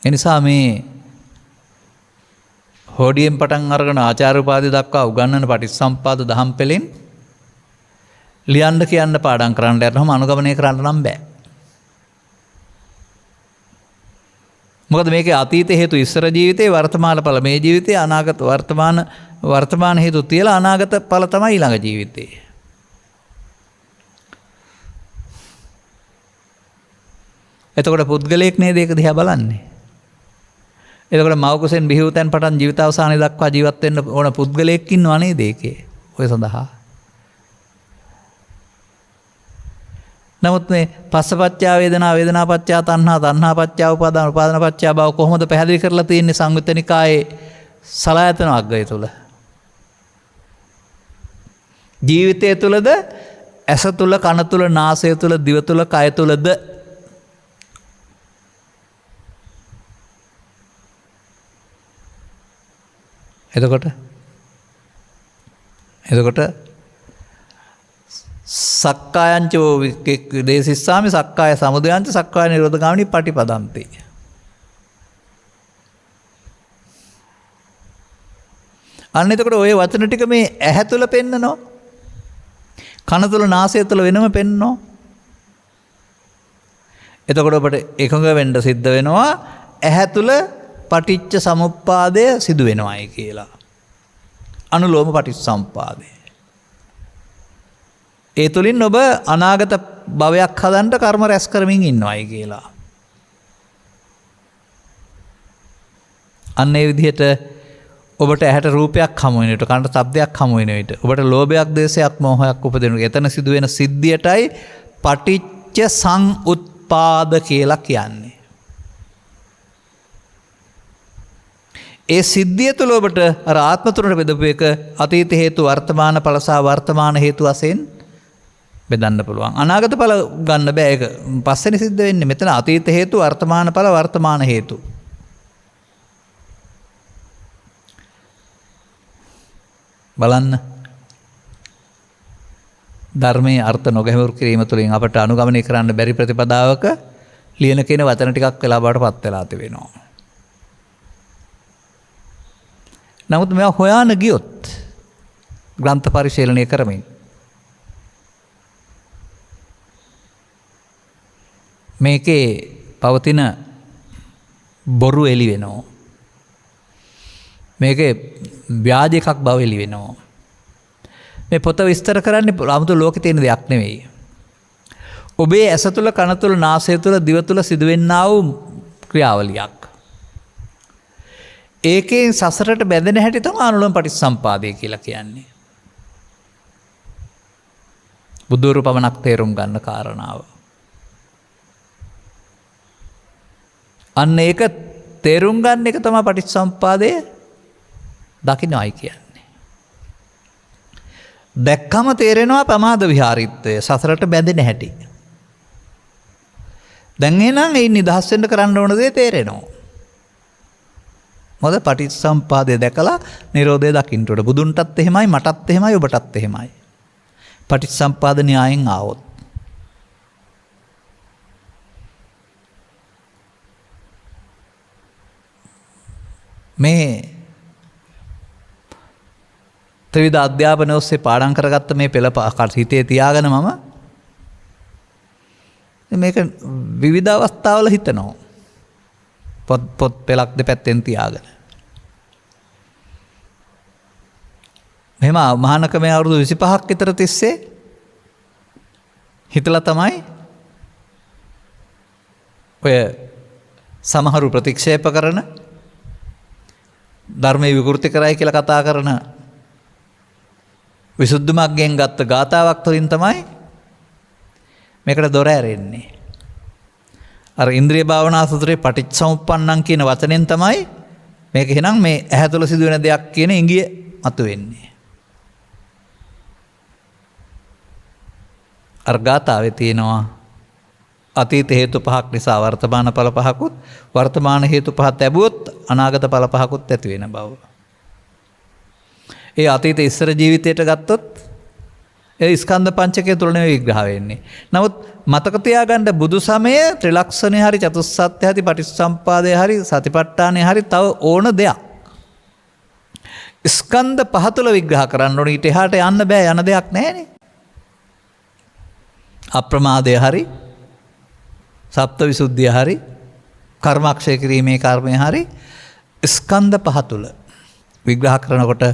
එනිසා මේ හෝඩියෙන් පටන් අරගෙන ආචාර්ය උපාධිය දක්වා උගන්වන පටිච්චසමුප්පාද දහම් පෙළෙන් ලියන්න කියන්න පාඩම් කරන්න යනවම අනුගමනය කරන්න නම් බෑ. මොකද මේකේ අතීත හේතු ඉස්සර ජීවිතේ වර්තමාන ඵල මේ ජීවිතේ අනාගත වර්තමාන හේතු තියලා අනාගත ඵල තමයි ඊළඟ ජීවිතේ. එතකොට පුද්ගලයෙක් නේද ඒක දිහා බලන්නේ. එතකොට මව කුසෙන් බිහි වූ තැන් පටන් ජීවිතාවසානයේ දක්වා ජීවත් වෙන්න ඕන පුද්ගලයෙක් ඉන්නව නේද ඒකේ? ඔය සඳහා. නමුත් මේ පස්සපච්චා වේදනා වේදනාපච්චා තණ්හා තණ්හාපච්චා උපාදාන උපාදානපච්චා භව කොහොමද පැහැදිලි කරලා තියෙන්නේ සංයුත්ත නිකායේ සලආයතන වග්ගය තුල? ජීවිතය තුලද ඇස තුල කන තුල නාසය තුල දිව තුල කය තුලද? එතකොට සක්කායංච දේසිස්සාමි සක්කාය සමුදයංච සක්කාය නිරෝධගාමිනී පටිපදන්ති. අන්න එතකොට ওই වචන ටික මේ ඇහැ තුල පෙන්නනවා. කන තුල නාසය තුල වෙනම පෙන්නනවා. එතකොට ඔබට එකඟ වෙන්න සිද්ධ වෙනවා ඇහැ තුල පටිච්ච සමුප්පාදය සිදු වෙනවායි කියලා. අනුලෝම පටිච්චසමුප්පාදය. ඒ තුලින් ඔබ අනාගත භවයක් හදන්න කර්ම රැස් කරමින් ඉන්නවායි කියලා. අන්න ඒ විදිහට ඔබට ඇහැට රූපයක් හමු වෙන විට කනට ශබ්දයක් හමු වෙන විට ඔබට ලෝභයක් දේශයක් මෝහයක් උපදින විට එතන සිදුවෙන සිද්ධියටයි පටිච්ච සමුප්පාද කියලා කියන්නේ. ඒ සිද්ධිය තුළ ඔබට අර ආත්ම තුනට බෙදපු එක අතීත හේතු වර්තමාන ඵල සහ වර්තමාන හේතු වශයෙන් බෙදන්න පුළුවන්. අනාගත ඵල ගන්න බෑ ඒක. පස්සේනේ සිද්ධ වෙන්නේ. මෙතන අතීත හේතු වර්තමාන ඵල වර්තමාන හේතු. බලන්න. ධර්මයේ අර්ථ නොගැඹුරු කිරීම තුළින් අපට අනුගමනය කරන්න බැරි ප්‍රතිපදාවක ලියන කියන වචන ටිකක් වෙලා බවට පත් වෙලා තිබෙනවා. නමුත් මේවා හොයාන ගියොත් ග්‍රන්ථ පරිශීලනය කරමින් මේකේ පවතින බොරු එළි වෙනවා. මේකේ ව්‍යාජ එකක් බව එළි වෙනවා. මේ පොත විස්තර කරන්නේ 아무තු ලෝකේ තියෙන දෙයක් නෙවෙයි. ඔබේ ඇස තුල කන තුල නාසය තුල දිව තුල සිදුවෙන්නා වූ ක්‍රියාවලියක්. ඒකෙන් සසරට බැඳෙන හැටි තමයි අනුලෝම පටිච්චසම්පාදය කියලා කියන්නේ. බුදුරු පමණක් තේරුම් ගන්න කාරණාව. අන්න ඒක තේරුම් ගන්න එක තමයි පටිච්චසම්පාදය දකින්නයි කියන්නේ. දැක්කම තේරෙනවා ප්‍රමාද විහාරීත්වය සසරට බැඳෙන හැටි. දැන් එහෙනම් ඒ නිදහස් වෙන්න කරන්න ඕන දේ තේරෙනවා. මොකද පටිච්චසම්පාදය දැකලා නිරෝධය දකින්න උඩ බුදුන්ටත් එහෙමයි මටත් එහෙමයි ඔබටත් එහෙමයි. පටිච්චසම්පාද න්‍යායෙන් ආවොත් මේ ත්‍රිවිධ අධ්‍යාපනය ඔස්සේ පාඩම් කරගත්ත මේ පෙළ හිතේ තියාගෙන මම මේක විවිධ අවස්ථාවල හිතනවා. පොත් පෙළක් දෙපැත්තෙන් තියාගෙන. මෙහෙම මහානකමේ අවුරුදු 25ක් විතර තිස්සේ හිතලා තමයි ඔය සමහරු ප්‍රතික්ෂේප කරන ධර්මයේ විකෘති කරයි කියලා කතා කරන විසුද්ධි මාර්ගයෙන් ගත්ත ගාතාවක් තුළින් තමයි මේකට දොර ඇරෙන්නේ. අර ඉන්ද්‍රිය භාවනා සූත්‍රයේ පටිච්චසමුප්පන්නං කියන වචනෙන් තමයි මේක එහෙනම් මේ ඇහැ තුළ සිදුවෙන දෙයක් කියන ඉඟිය මතුවෙන්නේ. අර ගාතාවේ තියෙනවා අතීත හේතු පහක් නිසා වර්තමාන ඵල පහකුත් වර්තමාන හේතු පහ ලැබුවොත් අනාගත ඵල පහකුත් ඇති වෙන බව. ඒ අතීත ඉස්සර ජීවිතයට ගත්තොත් ඒ ස්කන්ධ පංචකය තුල නෙවෙයි විග්‍රහ වෙන්නේ. නමුත් මතක තියාගන්න බුදු සමය ත්‍රිලක්ෂණේ හරි චතුස්සත්‍ය හරි පටිච්චසම්පාදේ හරි සතිපට්ඨානේ හරි තව ඕන දෙයක්. ස්කන්ධ පහ තුල විග්‍රහ කරන්න ඕනේ. ඊට එහාට යන්න බෑ යන දෙයක් නැහැනේ. අප්‍රමාදය හරි සප්ත විසුද්ධිය හරි කර්මක්ෂය කිරීමේ කර්මය හරි ස්කන්ධ පහ තුල විග්‍රහ කරනකොට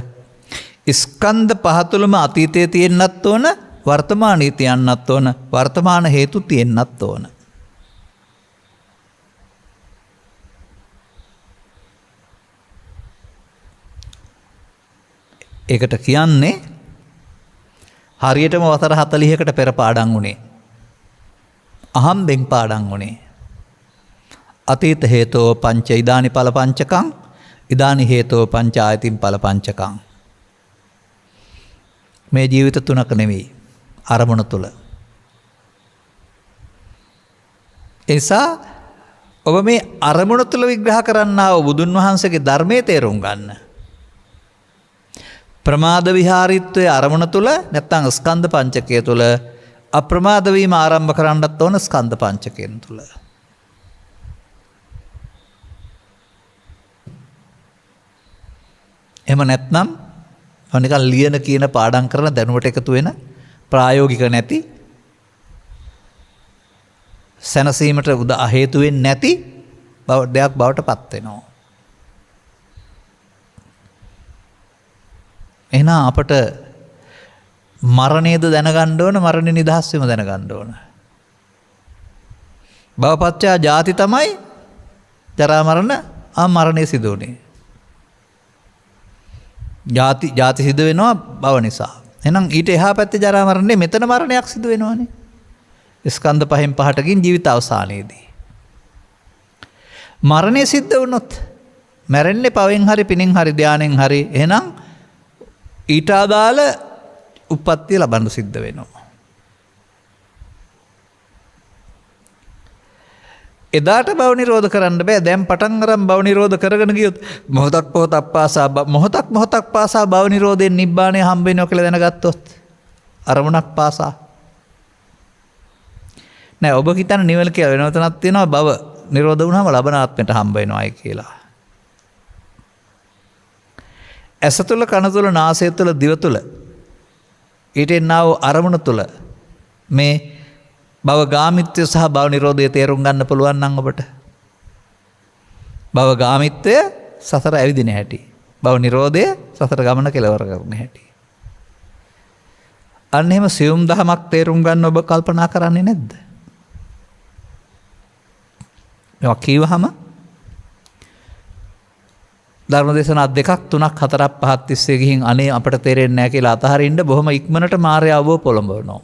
ස්කන්ධ පහ තුලම අතීතයේ තියෙන්නත් ඕන වර්තමානයේ තියන්නත් ඕන වර්තමාන හේතු තියෙන්නත් ඕන. ඒකට කියන්නේ හරියටම වසර 40කට පෙර පාඩම් වුණේ. අහම්බෙන් පාඩම් වුණේ. අතීත හේතෝ පංච ඉදානි ඵල පංචකං ඉදානි හේතෝ පංච ආයතින් ඵල පංචකං. මේ ජීවිත තුනක නෙවෙයි අරමුණ තුල. එසා ඔබ මේ අරමුණ තුල විග්‍රහ කරන්නා වූ බුදුන් වහන්සේගේ ධර්මයේ තේරුම් ගන්න. ප්‍රමාද විහාරීත්වයේ අරමුණ තුල නැත්නම් ස්කන්ධ පංචකය තුල අප්‍රමාද වීම ආරම්භ කරන්නත් ඕන ස්කන්ධ පංචකයෙන් තුල. එහෙම නැත්නම් නිකන් ලියන කියන පාඩම් කරන දැනුවට එකතු වෙන ප්‍රායෝගික නැති සැනසීමට හේතු වෙන්නේ නැති දෙයක් බවට පත් වෙනවා. එහෙනම් අපට මරණයද දැනගන්න ඕන, මරණය නිදහස් වීම දැනගන්න ඕන. භවපච්චා ජාති තමයි ජරා මරණ මරණය සිදු වුනේ. ජාති සිදු වෙනවා භව නිසා. එහෙනම් ඊට එහා පැත්තේ ජරා මරණේ මෙතන මරණයක් සිදු වෙනවනේ. ස්කන්ධ පහෙන් පහටකින් ජීවිත අවසානයේදී. මරණය සිද්ධ වුණොත් මැරෙන්නේ පවෙන් හරි පිනෙන් හරි ධානයෙන් හරි. එහෙනම් ඊට අදාළ උප්පත්තිය ලබන්න සිද්ධ වෙනවා. එදාට භව නිරෝධ කරන්න බෑ. දැන් පටන් අරන් භව නිරෝධ කරගෙන ගියොත් මොහොතක් පාසා භව නිරෝධයෙන් නිබ්බාණය හම්බ වෙනවා කියලා දැනගත්තොත් අරමුණක් පාසා නෑ. ඔබ හිතන නිවන කියලා වෙනව තැනක් තියෙනවා භව නිරෝධ වුණාම ලබන ආත්මයට හම්බ වෙනවායි කියලා. ඇස තුල, කන තුල, නාසය තුල, දිව තුල ඊට එන්නා වූ අරමුණ තුල මේ භව ගාමිත්වය සහ භව නිරෝධය තේරුම් ගන්න පුළුවන් නම් ඔබට භව ගාමිත්වය සසර ඇවිදින හැටි, භව නිරෝධය සසර ගමන කෙලවර කරන හැටි. අන්න එහෙම සියුම් දහමක් තේරුම් ගන්න ඔබ කල්පනා කරන්නේ නැද්ද? මේවා කියවහම ධර්මදේශනා 2ක් 3ක් 4ක් 5ක් තිස්සේ ගිහින් අනේ අපට තේරෙන්නේ නැහැ කියලා අතහරින්න බොහොම ඉක්මනට මායාවව පොළඹවනවා.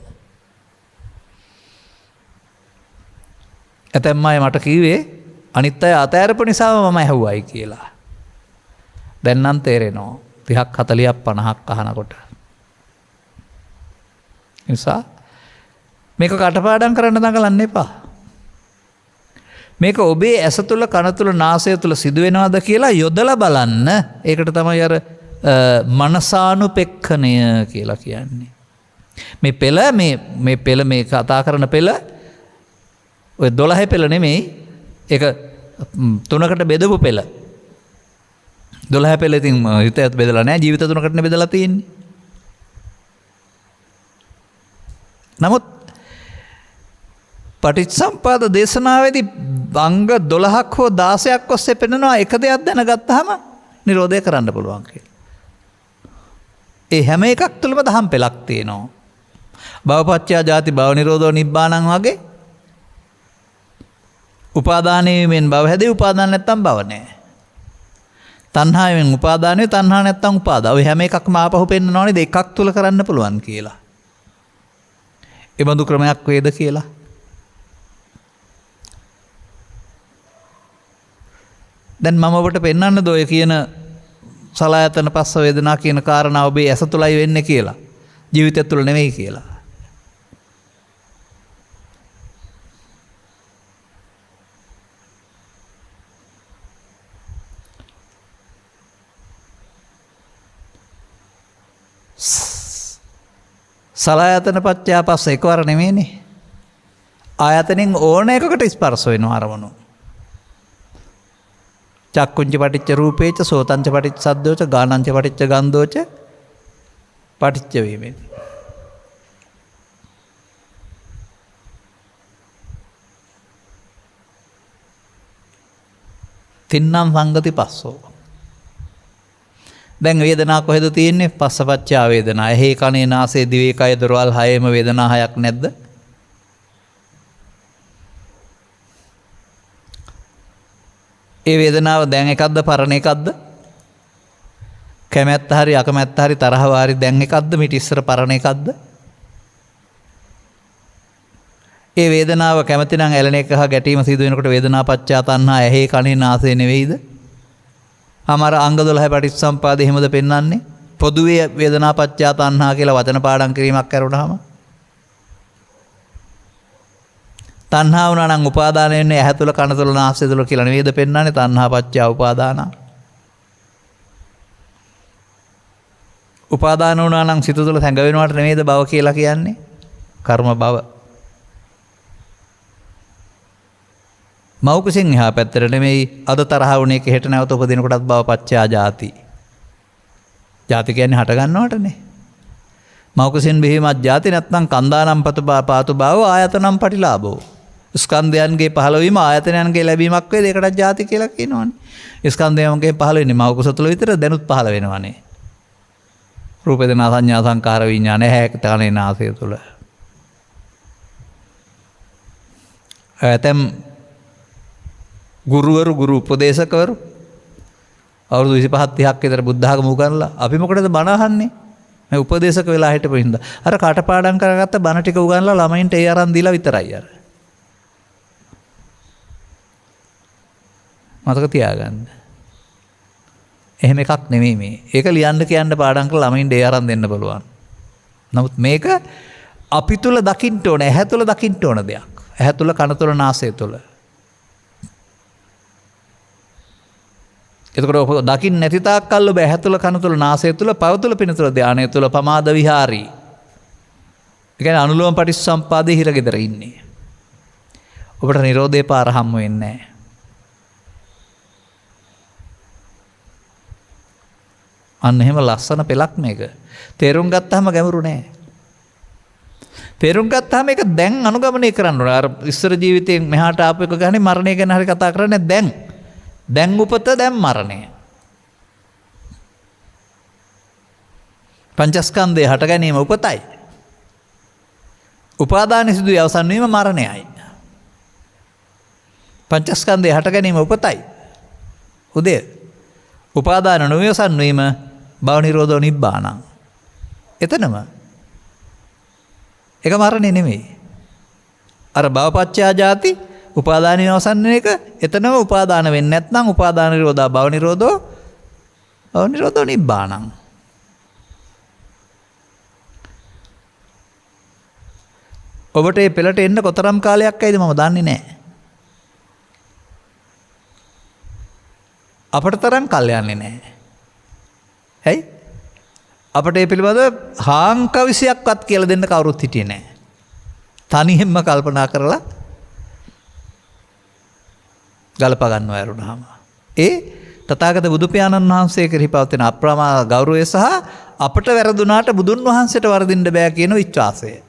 ඇතැම් අය මට කිව්වේ අනිත් අය අතෑරපු නිසාම මම ඇහුවයි කියලා. දැන් නම් තේරෙනවා 30ක් 40ක් 50ක් අහනකොට. නිසා මේක කටපාඩම් කරන්න දඟලන්න එපා. මේක ඔබේ ඇස තුල, කන තුල, නාසය තුල සිදුවෙනවද කියලා යොදලා බලන්න. ඒකට තමයි අර මනසානුපෙක්ඛණය කියලා කියන්නේ. මේ පෙළ මේ කතා කරන පෙළ ඔය 12 පෙළ නෙමෙයි. ඒක 3කට බෙදපු පෙළ. 12 පෙළ ඉතින් හිතයත් බෙදලා නැහැ. ජීවිත 3කටනේ බෙදලා තියෙන්නේ. නමුත් පටිච්චසමුප්පාද දේශනාවේදී අංග 12ක් හෝ 16ක් ඔස්සේ පෙන්නනවා එක දෙයක් දැනගත්තාම නිරෝධය කරන්න පුළුවන් කියලා. ඒ හැම එකක් තුළම දහම් පෙළක් තියෙනවා. භවපච්චයා ජාති, භව නිරෝධෝ නිබ්බාණං වගේ. උපාදානයෙන් භව හැදේ, උපාදාන නැත්තම් භව නැහැ. තණ්හාවෙන් උපාදානය, තණ්හා නැත්තම් උපාදාන. ඔය හැම එකක්ම ආපහු පෙන්නනවනේ දෙකක් තුල කරන්න පුළුවන් කියලා. ඒ බඳු ක්‍රමයක් වේද කියලා. දැන් මම ඔබට පෙන්වන්නද ඔය කියන සලආයතන පස්ස වේදනා කියන කාරණා ඔබේ ඇස තුලයි වෙන්නේ කියලා. ජීවිතය තුල නෙවෙයි කියලා. සලආයතන පත්‍යා පස්ස එකවර නෙමෙයිනේ. ආයතනෙන් ඕන එකකට ස්පර්ශ වෙනවා අරමුණු. චක්කුංච පටිච්ච රූපේච, සෝතංච පටිච්ච සද්දෝච, ගානංච පටිච්ච ගන්ධෝච පටිච්ච වීමෙන්. තින්නම් සංගති පස්සෝ. දැන් වේදනා කොහෙද තියෙන්නේ? පස්සපච්චා වේදනා. ඇහි කනේ නාසයේ දිවේ කය දොරවල් හයේම වේදනා හයක් නැද්ද? ඒ වේදනාව දැන් එකක්ද පරණ එකක්ද? කැමැත්ත හරි අකමැත්ත හරි තරහව හරි දැන් එකක්ද මිට ඉස්සර පරණ එකක්ද? ඒ වේදනාව කැමති නම් ඇලෙන එක හා ගැටීම සිදු වෙනකොට වේදනා පච්චා තණ්හා ඇහි කනේ නාසයේ නෙවෙයිද? අමර අංග 12 පටිච්චසම්පාදේ එහෙමද පෙන්වන්නේ? පොදුවේ වේදනා පච්චා තණ්හා කියලා වචන පාඩම් කිරීමක් කරුණාම තණ්හා වුණා නම් උපාදාන වෙන්නේ ඇහැ තුල, කන තුල, නාසය තුල කියලා නෙවෙයිද පෙන්වන්නේ? තණ්හා පච්චා උපාදාන. උපාදාන වුණා නම් සිත තුළ සැඟවෙනවට නෙමෙයිද භව කියලා කියන්නේ? කර්ම භව. මෞකසින් එහා පැත්තට නෙමෙයි අද තරහ වුණේ කෙහෙට නැවත උපදිනකොටත් භව පච්චයා ජාති. ජාති කියන්නේ හට ගන්නවටනේ. මෞකසින් බෙහෙමත් ජාති නැත්නම් කන්දානම් පාතු භව ආයතනම් පටිලාභෝ. ස්කන්ධයන්ගේ පහළවීම ආයතනයන්ගේ ලැබීමක් වේද ඒකටත් ජාති කියලා කියනවනේ. ස්කන්ධයන්ගේ පහළ වෙන්නේ මෞකස තුළ විතර දැනුත් පහළ වෙනවනේ. රූප වේදනා සංඥා සංකාර විඥාන හැක තනේ නාසය තුළ. ඇතම් ගුරුවරු ගුරු උපදේශකවරු අවුරුදු 25 30ක් විතර බුද්ධ ආගම උගන්ලා අපි මොකටද බණ අහන්නේ? මේ උපදේශක වෙලා හිටපු හින්දා. අර කටපාඩම් කරගත්ත බණ ටික උගන්ලා ළමයින්ට ඒ අරන් දීලා විතරයි අර. මතක තියාගන්න. එහෙම එකක් නෙමෙයි මේ. ඒක ලියන්න කියන්න පාඩම් කරලා ළමයින්ට ඒ අරන් දෙන්න පුළුවන්. නමුත් මේක අපි තුල දකින්න ඕන, ඇහැ තුල දකින්න ඕන දෙයක්. ඇහැ තුල, කන තුල, නාසය තුල. එතකොට දකින්න නැති තාක් කල් ඔබ ඇහැ තුල, කන තුල, නාසය තුල, පව තුල, පින තුල, ධානය තුල පමාද විහාරී. ඒ කියන්නේ අනුලෝම පටිච්චසම්පාදේ හිරගෙදර ඉන්නේ. ඔබට නිරෝධේ පාර හම්බ වෙන්නේ නැහැ. අන්න එහෙම ලස්සන පෙලක් මේක. තේරුම් ගත්තාම ගැඹුරු නෑ. තේරුම් ගත්තාම ඒක දැන් අනුගමනය කරන්න ඕනේ. අර ඉස්සර ජීවිතයෙන් මෙහාට ආපු එක ගන්නේ මරණය ගැන හරි කතා කරන්නේ දැන්. දැන් උපත දැන් මරණය. පංචස්කන්ධය හට ගැනීම උපතයි. උපාදාන සිදුවේ අවසන් වීම මරණයයි. පංචස්කන්ධය හට ගැනීම උපතයි. උදේ උපාදාන නොවසන් වීම භව නිරෝධෝ නිබ්බානං. එතනම ඒක මරණය නෙමෙයි. අර භවපච්චයා ජාති උපාදානිය අවසන් වෙන එක එතනම උපාදාන වෙන්නේ නැත්නම් උපාදාන නිරෝධා භව නිරෝධෝ නිබ්බානං. ඔබට මේ පෙළට එන්න කොතරම් කාලයක් ඇයිද මම දන්නේ නැහැ. අපට තරම් කල් යන්නේ නැහැ. ඇයි? අපට මේ පිළිබඳව හාංකවිසයක්වත් කියලා දෙන්න කවුරුත් හිටියේ නැහැ. තනියෙන්ම කල්පනා කරලා ගලප ගන්නවා ඇරුණාම. ඒ තථාගත බුදු පියාණන් වහන්සේ කෙරෙහි පවතින අප්‍රමාණ ගෞරවය සහ අපට වැරදුනාට බුදුන් වහන්සේට වරදින්න බෑ කියන විශ්වාසය.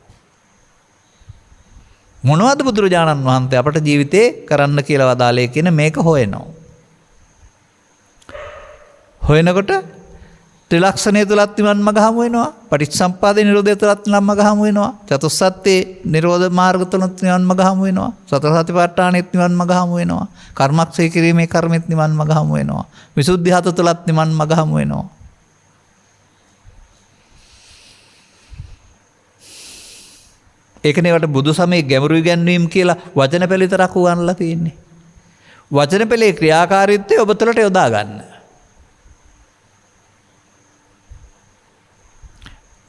මොනවද බුදුරජාණන් වහන්සේ අපට ජීවිතේ කරන්න කියලා වදාළේ කියන මේක හොයනවා. හොයනකොට ත්‍රිලක්ෂණය තුලත් නිවන් මඟ හමු වෙනවා. පටිච්චසම්පාදේ නිරෝධය තුලත් නිවන් මඟ හමු වෙනවා. චතුස්සත්ත්‍යේ නිරෝධ මාර්ග තුලත් නිවන් මඟ හමු වෙනවා. සතර සතිපට්ඨානෙත් නිවන් මඟ හමු වෙනවා. කර්මක්ෂය කිරීමේ කර්මෙත් නිවන් මඟ හමු වෙනවා. විසුද්ධි හත තුලත් නිවන් මඟ හමු වෙනවා. ඒකනේ වට බුදු සමයේ ගැඹුරු ඉගැන්වීම් කියලා වචන පෙළ විතරක් උගන්ලා තියෙන්නේ. වචන පෙළේ ක්‍රියාකාරීත්වය ඔබ තුළට යොදා ගන්න.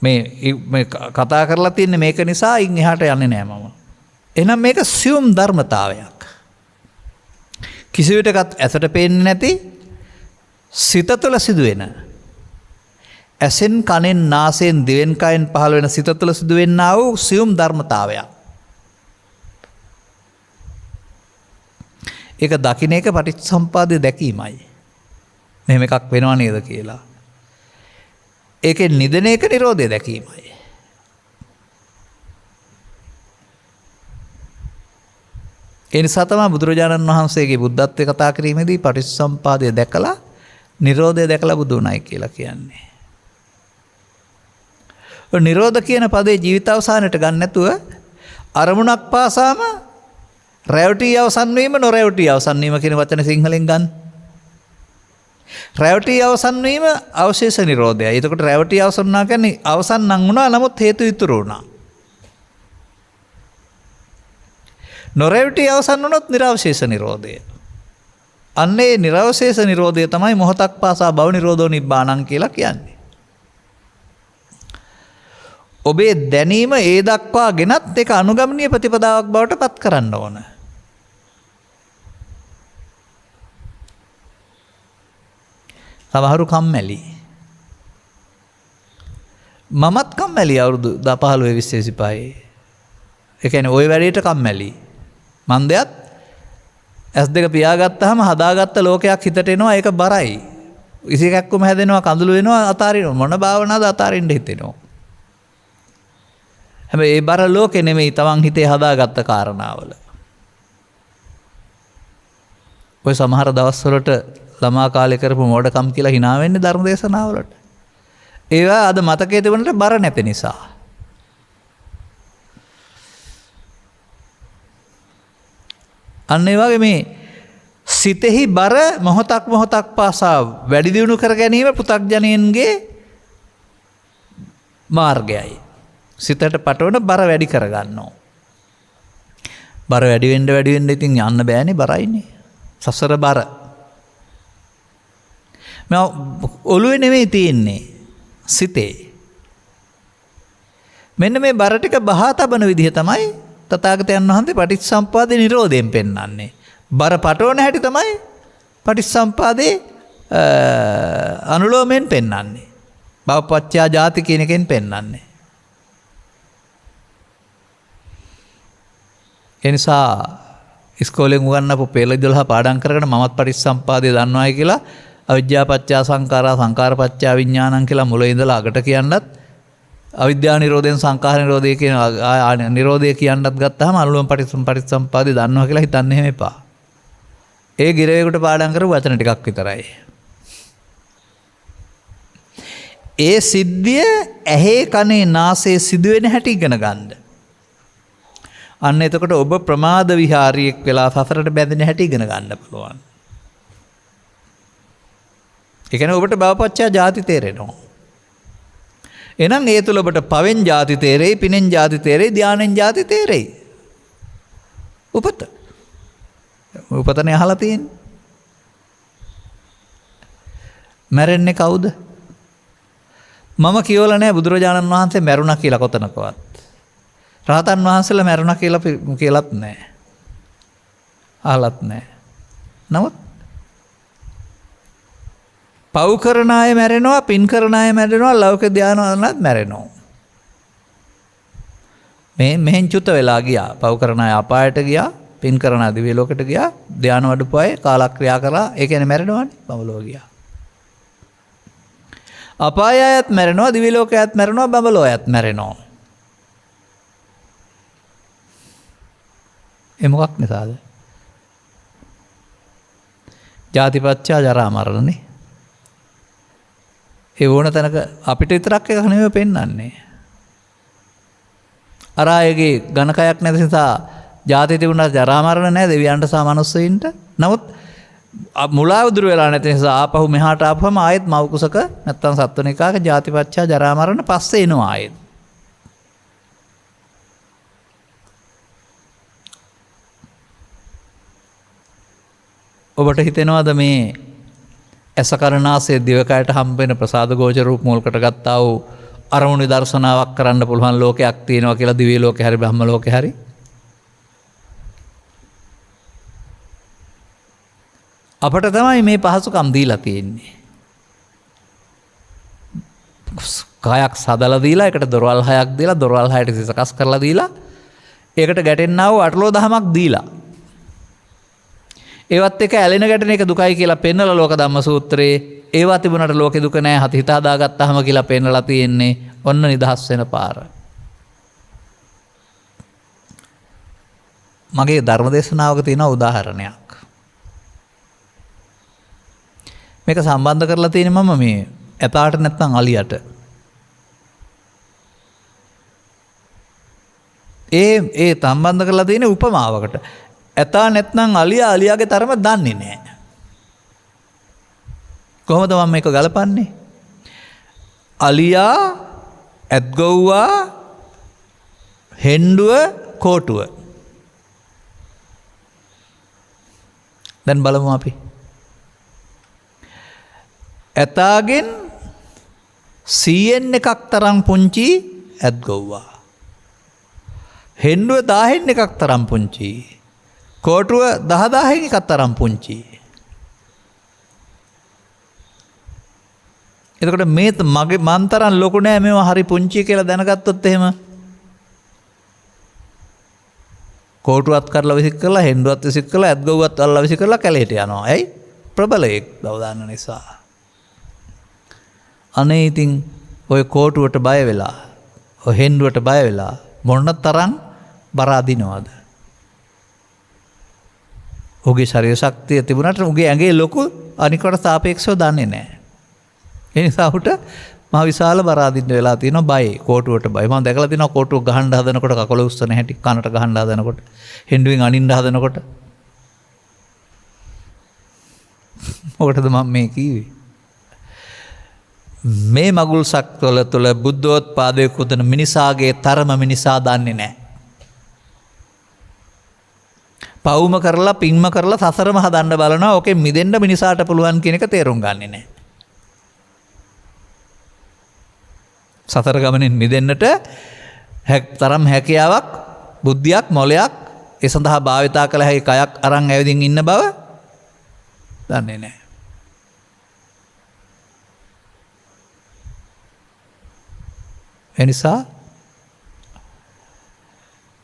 මේ කතා කරලා තියන්නේ මේක නිසා ඉන් එහාට යන්නේ නෑ මම. එහෙනම් මේක සියුම් ධර්මතාවයක්. කිසිවිටකත් ඇසට පේන්නේ නැති සිත තුළ සිදුවෙන. ඇසෙන් කනෙන් නාසයෙන් දිවෙන් කයෙන් පහළ වෙන සිත තුළ සිදුවෙන්නා වූ සියුම් ධර්මතාවයක්. ඒක දකින්න එක පටිච්චසමුප්පාදය දැකීමයි. මෙහෙම එකක් වෙනව නේද කියලා. ඒකේ නිදන එක නිරෝධය දැකීමයි. ඒ නිසා තමයි බුදුරජාණන් වහන්සේගේ බුද්ධත්වයේ කතා කිරීමේදී පටිච්චසමුපාදය දැකලා නිරෝධය දැකලා බුදු වුණයි කියලා කියන්නේ. ඔය නිරෝධ කියන පදේ ජීවිතාවසානයට ගන්න නැතුව අරමුණක් පාසාම රැවටි අවසන් වීම නොරැවටි අවසන් වීම කියන වචන සිංහලෙන් ගන්න. රැවටි අවසන් වීම අවශේෂ නිරෝධයයි. එතකොට රැවටි අවසන් වුණා කියන්නේ අවසන් නම් වුණා නමුත් හේතු ඉතුරු වුණා. නොරැවටි අවසන් වුණොත් නිර්වශේෂ නිරෝධය. අන්නේ නිර්වශේෂ නිරෝධය තමයි මොහොතක් පාසා භව නිරෝධෝ නිබ්බානං කියලා කියන්නේ. ඔබේ දැනීම ඒ දක්වා ගෙනත් ඒක අනුගමනීය ප්‍රතිපදාවක් බවට පත් කරන්න ඕන. සමහරු කම්මැලි. මමත් කම්මැලි අවුරුදු 15 20 25. ඒ කියන්නේ ওই වැඩේට කම්මැලි. මන්දයත් S2 පියාගත්තාම හදාගත්ත ලෝකයක් හිතට එනවා ඒක බරයි. ඉසිකැක්කුම හැදෙනවා කඳුළු වෙනවා අතාරිනවා මොන භාවනාවද අතාරින්න හිතෙනවා. හැබැයි ඒ බර ලෝකෙ නෙමෙයි තමන් හිතේ හදාගත්ත කාරණාවල. ඔය සමහර දවස්වලට ළමා කාලේ කරපු මෝඩකම් කියලා hina වෙන්නේ ධර්ම දේශනාවලට. ඒවා අද මතකයේ තිබුණට බර නැති නිසා. අන්න ඒ වගේ මේ සිතෙහි බර මොහොතක් පාසා වැඩි දියුණු කර ගැනීම පෘථග්ජනයන්ගේ මාර්ගයයි. සිතට පටවන බර වැඩි කරගන්නවා. බර වැඩි වෙන්න ඉතින් යන්න බෑනේ බරයිනේ. සසර බර. මම ඔළුවේ නෙමෙයි තියෙන්නේ සිතේ. මෙන්න මේ බර ටික බහා තබන විදිහ තමයි තථාගතයන් වහන්සේ පටිච්චසමුප්පාදේ නිරෝධයෙන් පෙන්වන්නේ. බර පටවන හැටි තමයි පටිච්චසමුපාදේ අනුලෝමයෙන් පෙන්වන්නේ. භවපච්චයා ජාති කියන එකෙන් පෙන්වන්නේ. ඒ නිසා ඉස්කෝලෙන් උගන්වපු පෙළ 12 පාඩම් කරගෙන මමත් පටිච්චසමුපාදේ දන්නවායි කියලා අවිද්‍යාපච්චයා සංඛාරා සංඛාරපච්චයා විඥානං කියලා මුල ඉඳලා අගට කියන්නත් අවිද්‍යා නිරෝධයෙන් සංඛාර නිරෝධය කියන නිරෝධය කියන්නත් ගත්තාම අනුලෝම පටිච්චසමුපාදේ දන්නවා කියලා හිතන්න එහෙම එපා. ඒ ගිරවේකට පාඩම් කරපු වචන ටිකක් විතරයි. ඒ සිද්ධිය ඇහි කනේ නාසයේ සිදුවෙන හැටි ඉගෙන ගන්න. අන්න එතකොට ඔබ ප්‍රමාද විහාරියෙක් වෙලා සසරට බැඳෙන හැටි ඉගෙන ගන්න පුළුවන්. ඒ කියන්නේ ඔබට භවපච්චය ජාති තේරෙනවා. එහෙනම් ඒ තුල ඔබට පවෙන් ජාති තේරෙයි, පිනෙන් ජාති තේරෙයි, ධානයෙන් ජාති තේරෙයි. උපතනේ අහලා තියෙන්නේ. මැරෙන්නේ කවුද? මම කියවලා නැහැ බුදුරජාණන් වහන්සේ මැරුණා කියලා කොතනකවත්. රහතන් වහන්සේලා මැරුණා කියලාත් නැහැ. අහලත් නැහැ. නමුත් පව් කරන අය මැරෙනවා, පින් කරන අය මැරෙනවා, ලෞකික ධානවලත් මැරෙනවා. මෙහෙන් චුත වෙලා ගියා. පව් කරන අය අපායට ගියා, පින් කරන අය දිව්‍ය ලෝකෙට ගියා, ධාන වඩපු අය කාලක්‍රියා කළා. ඒ කියන්නේ මැරෙනවානේ, බඹලෝ ගියා. අපාය අයත් මැරෙනවා, දිව්‍ය ලෝකයත් මැරෙනවා, බඹලෝ අයත් මැරෙනවා. ඒ මොකක් නිසාද? ජාතිපච්චා ජරා මරණනේ. ඒ ඕන තැනක අපිට විතරක් එක නෙමෙයි පෙන්වන්නේ. අර අයගේ ඝනකයක් නැති නිසා ජාති තිබුණා ජරා මරණ නැහැ දෙවියන්ට සහ මනුස්සයින්ට. නමුත් මුලාව දුර වෙලා නැති නිසා ආපහු මෙහාට ආපුවම ආයෙත් මව් කුසක නැත්තම් සත්වනිකාක ජාතිපච්චා ජරා මරණ පස්සේ එනවා ආයෙත්. ඔබට හිතෙනවද මේ ඇසකරනාසේ දිවකයට හම්බෙන ප්‍රසාද ගෝචර රූප මූලකට ගත්තා වූ අරමුණු දර්ශනාවක් කරන්න පුළුවන් ලෝකයක් තියෙනවා කියලා දිව්‍ය ලෝකේ හරි බ්‍රහ්ම ලෝකේ හරි? අපට තමයි මේ පහසුකම් දීලා තියෙන්නේ. කායක් සදලා දීලා ඒකට දොරවල් 6ක් දීලා දොරවල් 6ට සකස් කරලා දීලා ඒකට ගැටෙන්නා වූ අටලෝ දහමක් දීලා ඒවත් එක ඇලෙන ගැටෙන එක දුකයි කියලා පෙන්නලා ලෝක ධම්ම සූත්‍රයේ ඒවා තිබුණාට ලෝකේ දුක නැහැ හිත හදාගත්තාම කියලා පෙන්නලා තියෙන්නේ ඔන්න නිදහස් වෙන පාර. මගේ ධර්ම දේශනාවක තියෙන උදාහරණයක්. මේක සම්බන්ධ කරලා තියෙන්නේ මම මේ ඇතාට නැත්නම් අලියට. ඒ සම්බන්ධ කරලා තියෙන උපමාවකට. ඇතා නැත්නම් අලියාගේ තරම දන්නේ නැහැ. කොහොමද මම මේක ගලපන්නේ? අලියා, ඇත්ගොව්වා, හෙන්ඩුව, කෝටුව. දැන් බලමු අපි. ඇතාගෙන් 100න් එකක් තරම් පුංචි ඇත්ගොව්වා. හෙන්ඩුව 1000න් එකක් තරම් පුංචි. කෝටුව 10000න් එකක් තරම් පුංචි. එතකොට මේ මගේ මන්තරන් ලොකු නෑ මේවා හරි පුංචි කියලා දැනගත්තොත් එහෙම කෝටුවත් කරලා විසික් කරලා හෙන්ඩුවත් විසික් කරලා ඇත්ගොව්වත් අල්ලලා විසික් කරලා කැලේට යනවා. ඇයි? ප්‍රබලයෙක් බව දන්න නිසා. අනේ ඉතින් ඔය කෝටුවට බය වෙලා ඔය හෙන්ඩුවට බය වෙලා මොන තරම් බර අදිනවද? ඔහුගේ ශරීර ශක්තිය තිබුණාට ඔහුගේ ඇඟේ ලොකු අනිකට සාපේක්ෂව දන්නේ නැහැ. ඒ නිසා ඔහුට මහ විශාල බර අදින්න වෙලා තියෙනවා බය කෝටුවට බය. මම දැකලා තියෙනවා කෝටුව ගහන්න හදනකොට කකුල උස්සන හැටි කනට ගහන්න හදනකොට හෙන්ඩුවෙන් අනින්න හදනකොට. මොකටද මම මේ කිව්වේ? මේ මගුල් සක්වල තුළ බුද්ධෝත්පාදයේ කුදන මිනිසාගේ තරම මිනිසා දන්නේ නැහැ. පවුම කරලා පින්ම කරලා සසරම හදන්න බලනවා. ඕකෙන් මිදෙන්න මිනිසාට පුළුවන් කියන එක තේරුම් ගන්නේ නැහැ. සතර ගමනෙන් මිදෙන්නට තරම් හැකියාවක් බුද්ධියක් මොලයක් ඒ සඳහා භාවිතා කළ හැකි කයක් අරන් ඇවිදින් ඉන්න බව දන්නේ නැහැ.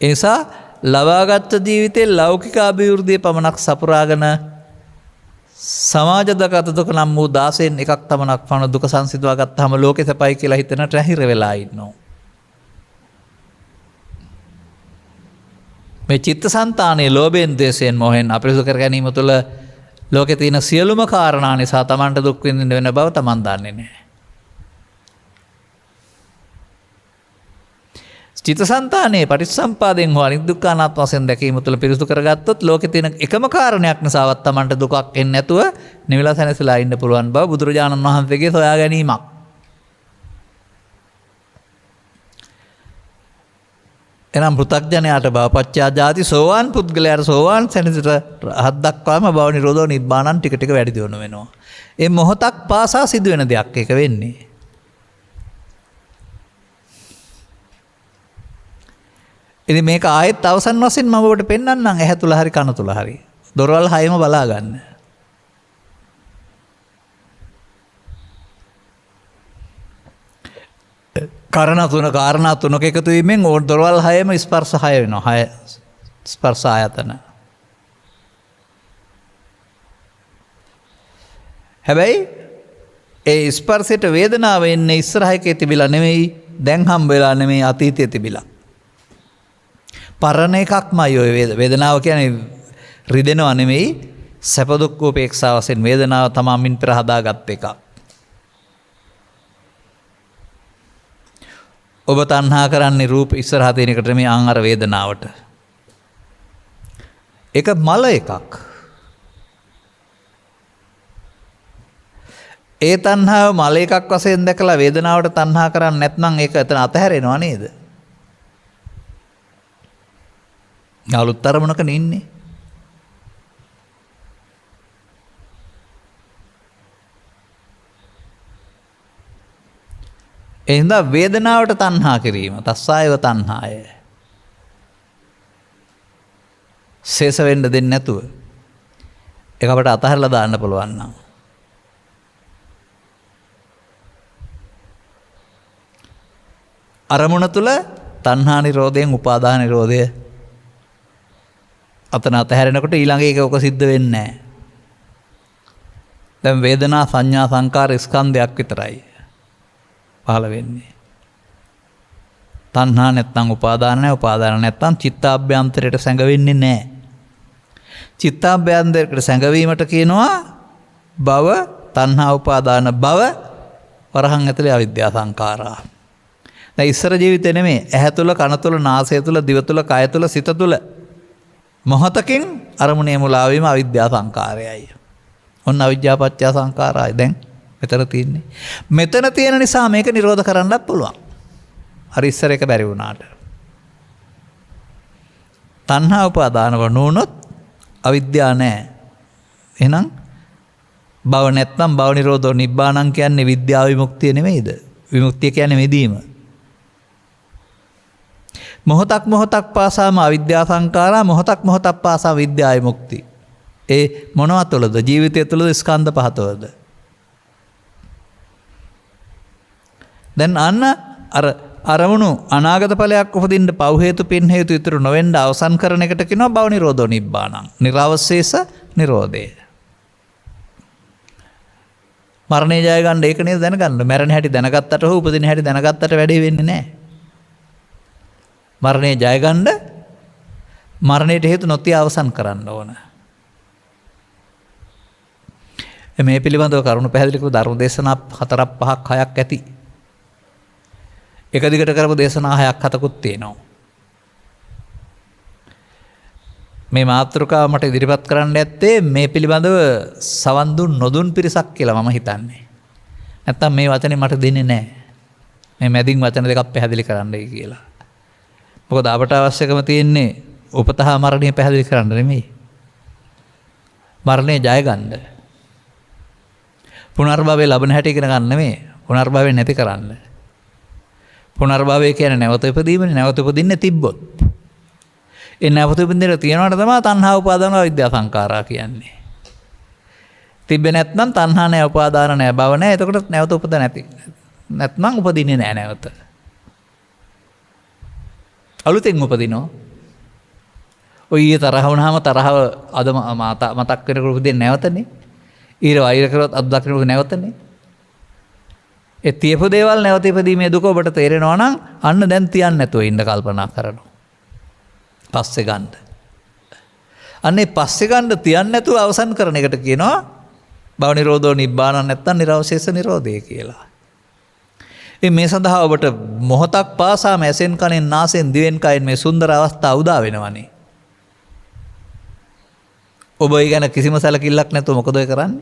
එනිසා ලබාගත් ජීවිතේ ලෞකික අභිවෘද්ධිය පමණක් සපුරාගෙන සමාජගත දුක නම් වූ 16න් එකක් තමනක් පන දුක සංසිඳවා ගත්තාම ලෝකෙ සපයි කියලා හිතනට හිර වෙලා ඉන්නවා. මේ චිත්තසංතානයේ ලෝභයෙන් ද්වේෂයෙන් මොහෙන් අපිරිසුදු කර ගැනීම තුළ ලෝකේ තියෙන සියලුම කාරණා නිසා තමන්ට දුක් විඳින්න වෙන බව තමන් දන්නේ නැහැ. චිත්තසංතානයේ පටිච්චසමුපාදයෙන් හෝ අනිත්‍යදුක්ඛානාත්ම වශයෙන් දැකීම තුළ පිරිසුදු කරගත්තොත් ලෝකේ තියෙන එකම කාරණයක් නිසාවත් තමන්ට දුකක් එන්නේ නැතුව නිවිලා සැනසෙලා ඉන්න පුළුවන් බව බුදුරජාණන් වහන්සේගේ සොයා ගැනීමක්. එනම් පෘථග්ජනයාට භවපච්චා ජාති සෝවාන් පුද්ගලයාට සෝවාන් සැනසෙට රහත් දක්වාම භව නිරෝධෝ නිබ්බාණං ටික ටික වැඩි දියුණු වෙනවා. ඒ මොහොතක් පාසා සිදුවෙන දෙයක් ඒක වෙන්නේ. ඉතින් මේක ආයෙත් අවසන් වශයෙන් මම ඔබට පෙන්වන්නම් ඇහැ තුල හරි කන තුල හරි. දොරවල් හයම බලා ගන්න. කාරණා තුනක එකතු වීමෙන් ඕන දොරවල් හයම ස්පර්ශ හය වෙනවා. හය ස්පර්ශ ආයතන. හැබැයි ඒ ස්පර්ශයට වේදනාව එන්නේ ඉස්සරහකේ තිබිලා නෙමෙයි, දැන් හම්බ වෙලා නෙමෙයි, අතීතයේ තිබිලා. පරණ එකක්මයි ඔය වේදනාව කියන්නේ රිදෙනවා නෙමෙයි, සැප දුක් උපේක්ෂා වශයෙන් වේදනාව තමමින් පෙර හදාගත් එකක්. ඔබ තණ්හා කරන්නේ රූප ඉස්සරහ තියෙන එකට නෙමෙයි, අර වේදනාවට. ඒක මල එකක්. ඒ තණ්හාව මල එකක් වශයෙන් දැකලා වේදනාවට තණ්හා කරන්නේ නැත්නම් ඒක එතන අතහැරෙනව නේද? අලුත් අරමුණක ඉන්නේ. එහෙනම් වේදනාවට තණ්හා කිරීම තස්සායව තණ්හාය. ශේෂ වෙන්න දෙන්නේ නැතුව ඒක අපට අතහැරලා දාන්න පුළුවන් නම් අරමුණ තුල තණ්හා නිරෝධයෙන් උපාදාන නිරෝධය අතන අතහැරෙනකොට ඊළඟ එක ඔක සිද්ධ වෙන්නේ නැහැ. දැන් වේදනා සංඥා සංකාර ස්කන්ධයක් විතරයි පහළ වෙන්නේ. තණ්හා නැත්නම් උපාදාන නැහැ, උපාදාන නැත්නම් චිත්තාභ්‍යන්තරයට සැඟවෙන්නේ නැහැ. චිත්තාභ්‍යන්තරයට සැඟවීමට කියනවා භව, තණ්හා උපාදාන භව, වරහන් ඇතුලේ අවිද්‍යා සංඛාරා. දැන් ඉස්සර ජීවිතේ නෙමෙයි, ඇහැ තුල, කන තුල, නාසය තුල, දිව තුල, කය තුල, සිත තුල මොහතකින් අරමුණේ මුලා වීම අවිද්‍යා සංකාරයයි. ඔන්න අවිද්‍යා පත්‍ය සංකාරයයි දැන් මෙතන තියෙන්නේ. මෙතන තියෙන නිසා මේක නිරෝධ කරන්නත් පුළුවන්. හරි ඉස්සර එක බැරි වුණාට. තණ්හා උපාදාන වුණොත් අවිද්‍යාව නැහැ. එහෙනම් භව නැත්නම් භව නිරෝධෝ නිබ්බාණං කියන්නේ විද්‍යාව විමුක්තිය නෙමෙයිද? විමුක්තිය කියන්නේ මෙදීම. මොහොතක් පාසාම අවිද්‍යා සංඛාරා, මොහොතක් පාසා විද්‍යා විමුක්ති. ඒ මොනවත් තුළද? ජීවිතය තුළද, ස්කන්ධ පහ තුළද? දැන් අන්න අර අරමුණු අනාගත ඵලයක් උපදින්න පව් හේතු පින් හේතු ඉතුරු නොවෙන්න අවසන් කරන එකට කියනවා භව නිරෝධෝ නිබ්බාණං. නිර්වශේෂ නිරෝධය. මරණය ජය ගන්න ඒක නේද දැනගන්න. මැරෙන හැටි දැනගත්තට හෝ උපදින හැටි දැනගත්තට වැඩේ වෙන්නේ නැහැ. මරණය ජය ගන්න මරණයට හේතු නොතිය අවසන් කරන්න ඕන. මේ පිළිබඳව කරුණු පැහැදිලි කරපු ධර්ම දේශනා 4ක් 5ක් 6ක් ඇති. එක දිගට කරපු දේශනා 6ක් 7කුත් තියෙනවා. මේ මාතෘකාව මට ඉදිරිපත් කරන්න ඇත්තේ මේ පිළිබඳව සවන් දුන් නොදුන් පිරිසක් කියලා මම හිතන්නේ. නැත්තම් මේ වචනේ මට දෙන්නේ නැහැ. මේ මැදින් වචන දෙකක් පැහැදිලි කරන්නයි කියලා. මොකද අපට අවශ්‍යකම තියෙන්නේ උපතහ මරණය පැහැදිලි කරන්න නෙමෙයි. මරණය ජය ගන්න. පුනර්භවය ලබන හැටි ඉගෙන ගන්න නෙමෙයි. පුනර්භවය නැති කරන්න. පුනර්භවය කියන්නේ නැවත ඉපදීමනේ. නැවත ඉපදින්නේ තිබ්බොත්. ඒ නැවත ඉපදින්න තියනවට තමයි තණ්හා උපාදාන විද්‍යා සංඛාරා කියන්නේ. තිබ්බේ නැත්නම් තණ්හා නැහැ, උපාදාන නැහැ, භව නැහැ. එතකොට නැවත උපද නැති. නැත්නම් උපදින්නේ නැහැ නැවත. අලුතෙන් උපදිනවා. ඔය ඊයේ තරහ වුණාම තරහව අද මතක් වෙනකොට උපදින්නේ නැවතනේ. ඊර වෛර කරොත් අද දකින්නකොට නැවතනේ. ඒ තියපු දේවල් නැවත ඉපදීමේ දුක ඔබට තේරෙනවා නම් අන්න දැන් තියන්න නැතුව ඉන්න කල්පනා කරනවා. පස්සේ ගන්න. අන්නේ පස්සේ ගන්න තියන්න නැතුව අවසන් කරන එකට කියනවා භව නිරෝධෝ නිබ්බාණං නැත්තම් නිරවශේෂ නිරෝධය කියලා. ඉතින් මේ සඳහා ඔබට මොහොතක් පාසාම ඇසෙන් කනෙන් නාසයෙන් දිවෙන් කයෙන් මේ සුන්දර අවස්ථාව උදා වෙනවනේ. ඔබ ඒ ගැන කිසිම සැලකිල්ලක් නැතුව මොකද ඔය කරන්නේ?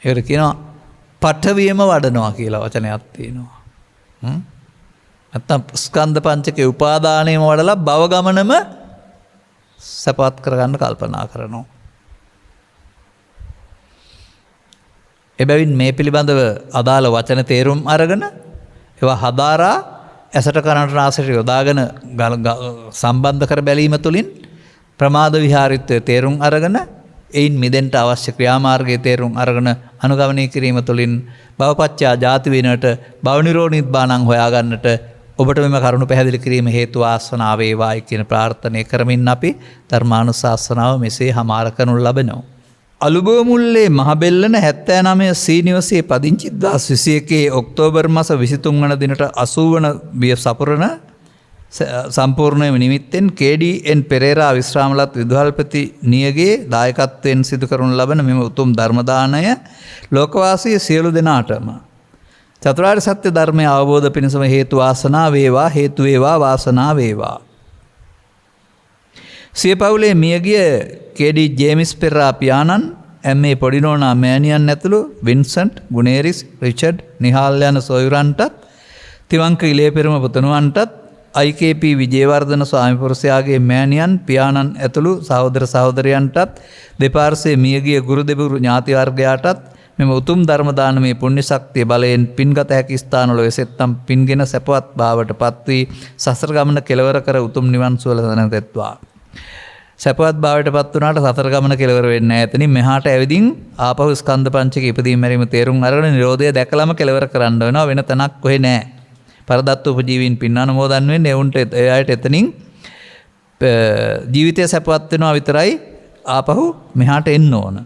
ඒකට කියනවා පඨවියම වඩනවා කියලා වචනයක් තියෙනවා. නැත්තම් ස්කන්ධ පංචකේ උපාදානයම වඩලා භව ගමනම සපවත් කරගන්න කල්පනා කරනවා. එබැවින් මේ පිළිබඳව අදාළ වචන තේරුම් අරගෙන ඒවා හදාරා ඇසට කනට නාසයට යොදාගෙන සම්බන්ධ කර බැලීම තුළින් ප්‍රමාද විහාරිත්වය තේරුම් අරගෙන එයින් මිදෙන්න අවශ්‍ය ක්‍රියාමාර්ගයේ තේරුම් අරගෙන අනුගමනය කිරීම තුළින් භවපච්චයා ජාති වෙනට භව නිරෝධ නිබ්බාණං හොයාගන්නට ඔබට මෙම කරුණු පැහැදිලි කිරීම හේතු වාසනාව වේවායි කියන ප්‍රාර්ථනා කරමින් අපි ධර්මානුශාසනාව මෙසේ හමාර කරනු ලබනවා. අලුබව මුල්ලේ මහබෙල්ලන 79 සී නිවසේ පදිංචි 2021 ඔක්තෝබර් මාස 23 වන දිනට 80 වන බිය සපුරන සම්පූර්ණයම නිමිත්තෙන් KDN පෙරේරා විශ්‍රාමලත් විදුහල්පති නියගේ දායකත්වයෙන් සිදු කරනු ලබන මෙම උතුම් ධර්ම දානය ලෝකවාසී සියලු දෙනාටම චතුරාර්ය සත්‍ය ධර්මය අවබෝධ පිණිසම හේතු වාසනා වේවා, හේතු වේවා, වාසනා වේවා. සිය පවුලේ මියගිය KD ජේමිස් පෙරේරා පියාණන්, MA පොඩිනෝනා මෑණියන් ඇතුළු වින්සන්ට්, ගුණේරිස්, රිචඩ්, නිහාල් යන සොයුරන්ටත්, තිවංක ඉලේපෙරම පුතණුවන්ටත්, IKP විජේවර්ධන ස්වාමිපුරුෂයාගේ මෑණියන්, පියාණන් ඇතුළු සහෝදර සහෝදරයන්ටත්, දෙපාර්ශ්වයේ මියගිය ගුරු දෙවිවරු ඥාති වර්ගයාටත් මෙම උතුම් ධර්ම දානමේ පුණ්‍ය ශක්තිය බලයෙන් පින්ගත හැකි ස්ථානවල වෙසෙත්තම් පින්ගෙන සැපවත් භාවයට පත් වී සසර ගමන කෙලවර කර උතුම් නිවන් සුව ලබනතෙත්වා. සැපවත් භාවයට පත් වුණාට සසර ගමන කෙලවර වෙන්නේ නැහැ. එතනින් මෙහාට ඇවිදින් ආපහු ස්කන්ධ පංචකේ ඉපදීම මැරීම තේරුම් අරගෙන නිරෝධය දැකලාම කෙලවර කරන්න වෙනවා. වෙන තැනක් කොහෙ නැහැ. පරදත්ත උපජීවීන් පින් අනුමෝදන් වෙන්නේ උන්ට එයාට එතනින් ජීවිතය සැපවත් වෙනවා විතරයි ආපහු මෙහාට එන්න ඕන.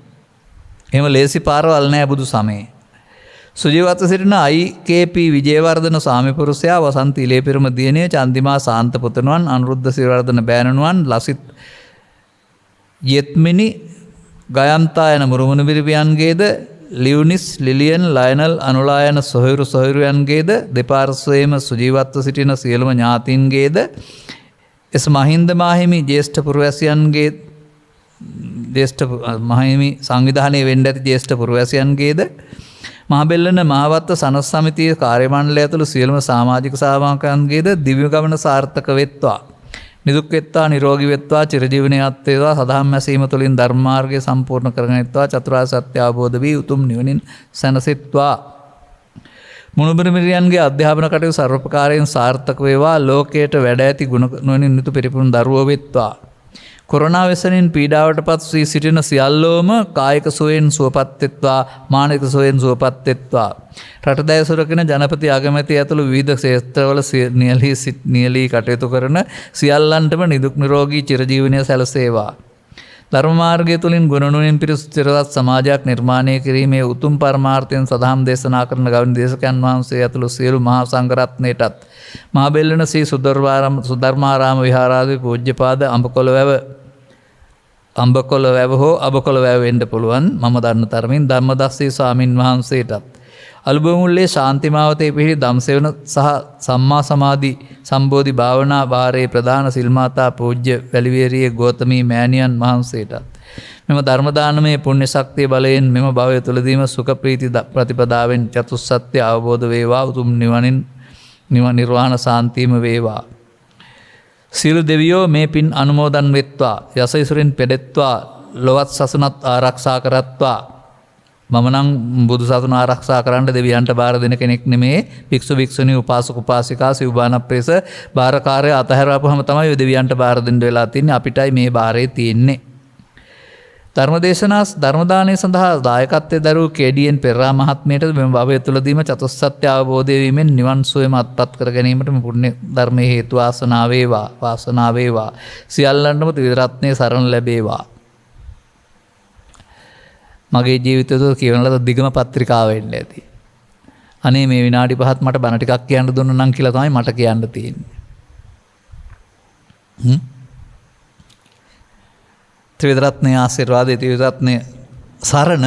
එහෙම ලේසි පාරවල් නැහැ බුදු සමයේ. සුජීවත්ව සිටින IKP විජේවර්ධන ස්වාමිපුරුෂයා, වසන්ත ඉලේපෙරම දියණිය, චන්දිමා සාන්ත පුතණුවන්, අනුරුද්ධ සිරිවර්ධන බෑණනුවන්, ලසිත් යෙත්මිනි ගයන්තා යන මුරුමුණු බිරිවියන්ගේද, ලියුනිස්, ලිලියන්, ලයනල්, අනුලා යන සොහොයුරුයන්ගේද, දෙපාර්ශ්වයේම සුජීවත්ව සිටින සියලුම ඥාතීන්ගේද, එස් මහින්ද මාහිමි ජ්‍යෙෂ්ඨ පුරවැසියන්ගේ ජ්‍යෙෂ්ඨ මහිමි සංවිධානයේ වෙන්න ඇති ජ්‍යෙෂ්ඨ පුරවැසියන්ගේද, මහබෙල්ලන මහවත්ත සනස් සමිතියේ කාර්ය මණ්ඩලය ඇතුළු සියලුම සමාජික සාමාකයන්ගේද දිව්‍ය ගමන සාර්ථක වෙත්වා. නිදුක් වෙත්වා, නිරෝගී වෙත්වා, චිරජීවනයත් වේවා, සදහම් ඇසීම තුළින් ධර්ම මාර්ගය සම්පූර්ණ කරගනිත්වා, චතුරාර්ය සත්‍ය අවබෝධ වී උතුම් නිවනින් සැනසෙත්වා. මුණුබිරිමිරියන්ගේ අධ්‍යාපන කටයුතු සර්වපකාරයෙන් සාර්ථක වේවා. ලෝකයට වැඩ ඇති ගුණ නුවණින් යුතු පරිපූර්ණ දරුවෝ වෙත්වා. කොරෝනා වෙසනින් පීඩාවට පත් වී සිටින සියල්ලෝම කායික සුවයෙන් සුවපත් වෙත්වා මානසික සුවයෙන් සුවපත් වෙත්වා. රට දැය සුරකින ජනපති අගමැති ඇතුළු විවිධ ක්ෂේත්‍රවල නියැලී කටයුතු කරන සියල්ලන්ටම නිදුක් නිරෝගී චිරජීවනය සැලසේවා. ධර්ම මාර්ගය තුළින් ගුණනුවණින් පිරිසු චිරවත් සමාජයක් නිර්මාණය කිරීමේ උතුම් පරමාර්ථයෙන් සදහම් දේශනා කරන ගෞරවනීය දේශකයන් වහන්සේ ඇතුළු සියලු මහා සංඝරත්නයටත් මහා බෙල්ලන ශ්‍රී සුධර්මාරාම විහාරාධිපති පූජ්‍යපාද අඹකොළ වැව හෝ අබකොළ වැව වෙන්න පුළුවන් මම දන්න තරමින් ධම්මදස්සී ස්වාමින් වහන්සේටත් අලුබමුල්ලේ ශාන්තිමාවතේ පිහිටි ධම්සෙවන සහ සම්මා සමාධි සම්බෝධි භාවනා වාරයේ ප්‍රධාන සිල්මාතා පූජ්‍ය වැලිවේරියේ ගෝතමී මෑණියන් වහන්සේටත් මෙම ධර්ම දානමය පුණ්‍ය ශක්තිය බලයෙන් මෙම භවය තුලදීම සුඛ ප්‍රීති ප්‍රතිපදාවෙන් චතුස්සත්‍ය අවබෝධ වේවා උතුම් නිර්වාණ සාන්තියම වේවා. සියලු දෙවියෝ මේ පින් අනුමෝදන් වෙත්වා යසයිසුරින් පෙඩෙත්වා ලොවත් සසුනත් ආරක්ෂා කරත්වා. මම නම් බුදු සසුන ආරක්ෂා කරන්න දෙවියන්ට බාර දෙන කෙනෙක් නෙමේ. භික්ෂු භික්ෂුණී උපාසක උපාසිකා සිව්බාන ප්‍රේස බාරකාරය අතහැරවපුවම තමයි දෙවියන්ට බාර දෙන්න වෙලා තින්නේ. අපිටයි මේ බාරේ තියෙන්නේ. ධර්මදේශනා ධර්ම දානය සඳහා දායකත්වයේ දරූ කේඩීඑන් පෙරරා මහත්මයට මෙම භවය තුලදීම චතුස්සත්‍ය අවබෝධය වීමෙන් නිවන් සුවයම අත්පත් කර ගැනීමට මේ පුණ්‍ය ධර්මයේ හේතු වාසනාව වේවා. සියල්ලන්ටම ත්‍රිවිධ රත්නයේ සරණ ලැබේවා. මගේ ජීවිතය තුළ කියවන ලද දිගම පත්‍රිකාව වෙන්න ඇති. අනේ මේ විනාඩි 5ත් මට බණ ටිකක් කියන්න දුන්න නම් කියලා තමයි මට කියන්න තියෙන්නේ. ත්‍රිවිධ රත්නයේ ආශිර්වාදයේ ත්‍රිවිධ රත්නයේ සරණ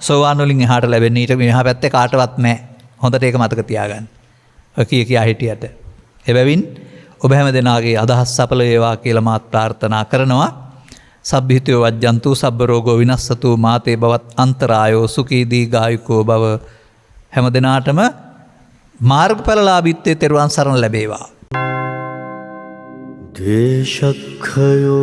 සෝවාන් වලින් එහාට ලැබෙන්නේ. ඊට මෙහා පැත්තේ කාටවත් නැහැ. හොඳට ඒක මතක තියාගන්න. ඔය කියා හිටියට. එබැවින් ඔබ හැම දෙනාගේ අදහස් සඵල වේවා කියලා මාත් ප්‍රාර්ථනා කරනවා. සබ්බිහිතෝ වජ්ජන්තු සබ්බ රෝගෝ විනස්සතු මාතේ බවත් අන්තරායෝ සුඛී දීඝායුකෝ භව. හැම දිනාටම මාර්ගඵලලාභීත්වයේ තෙරුවන් සරණ ලැබේවා. දේශක්ඛයෝ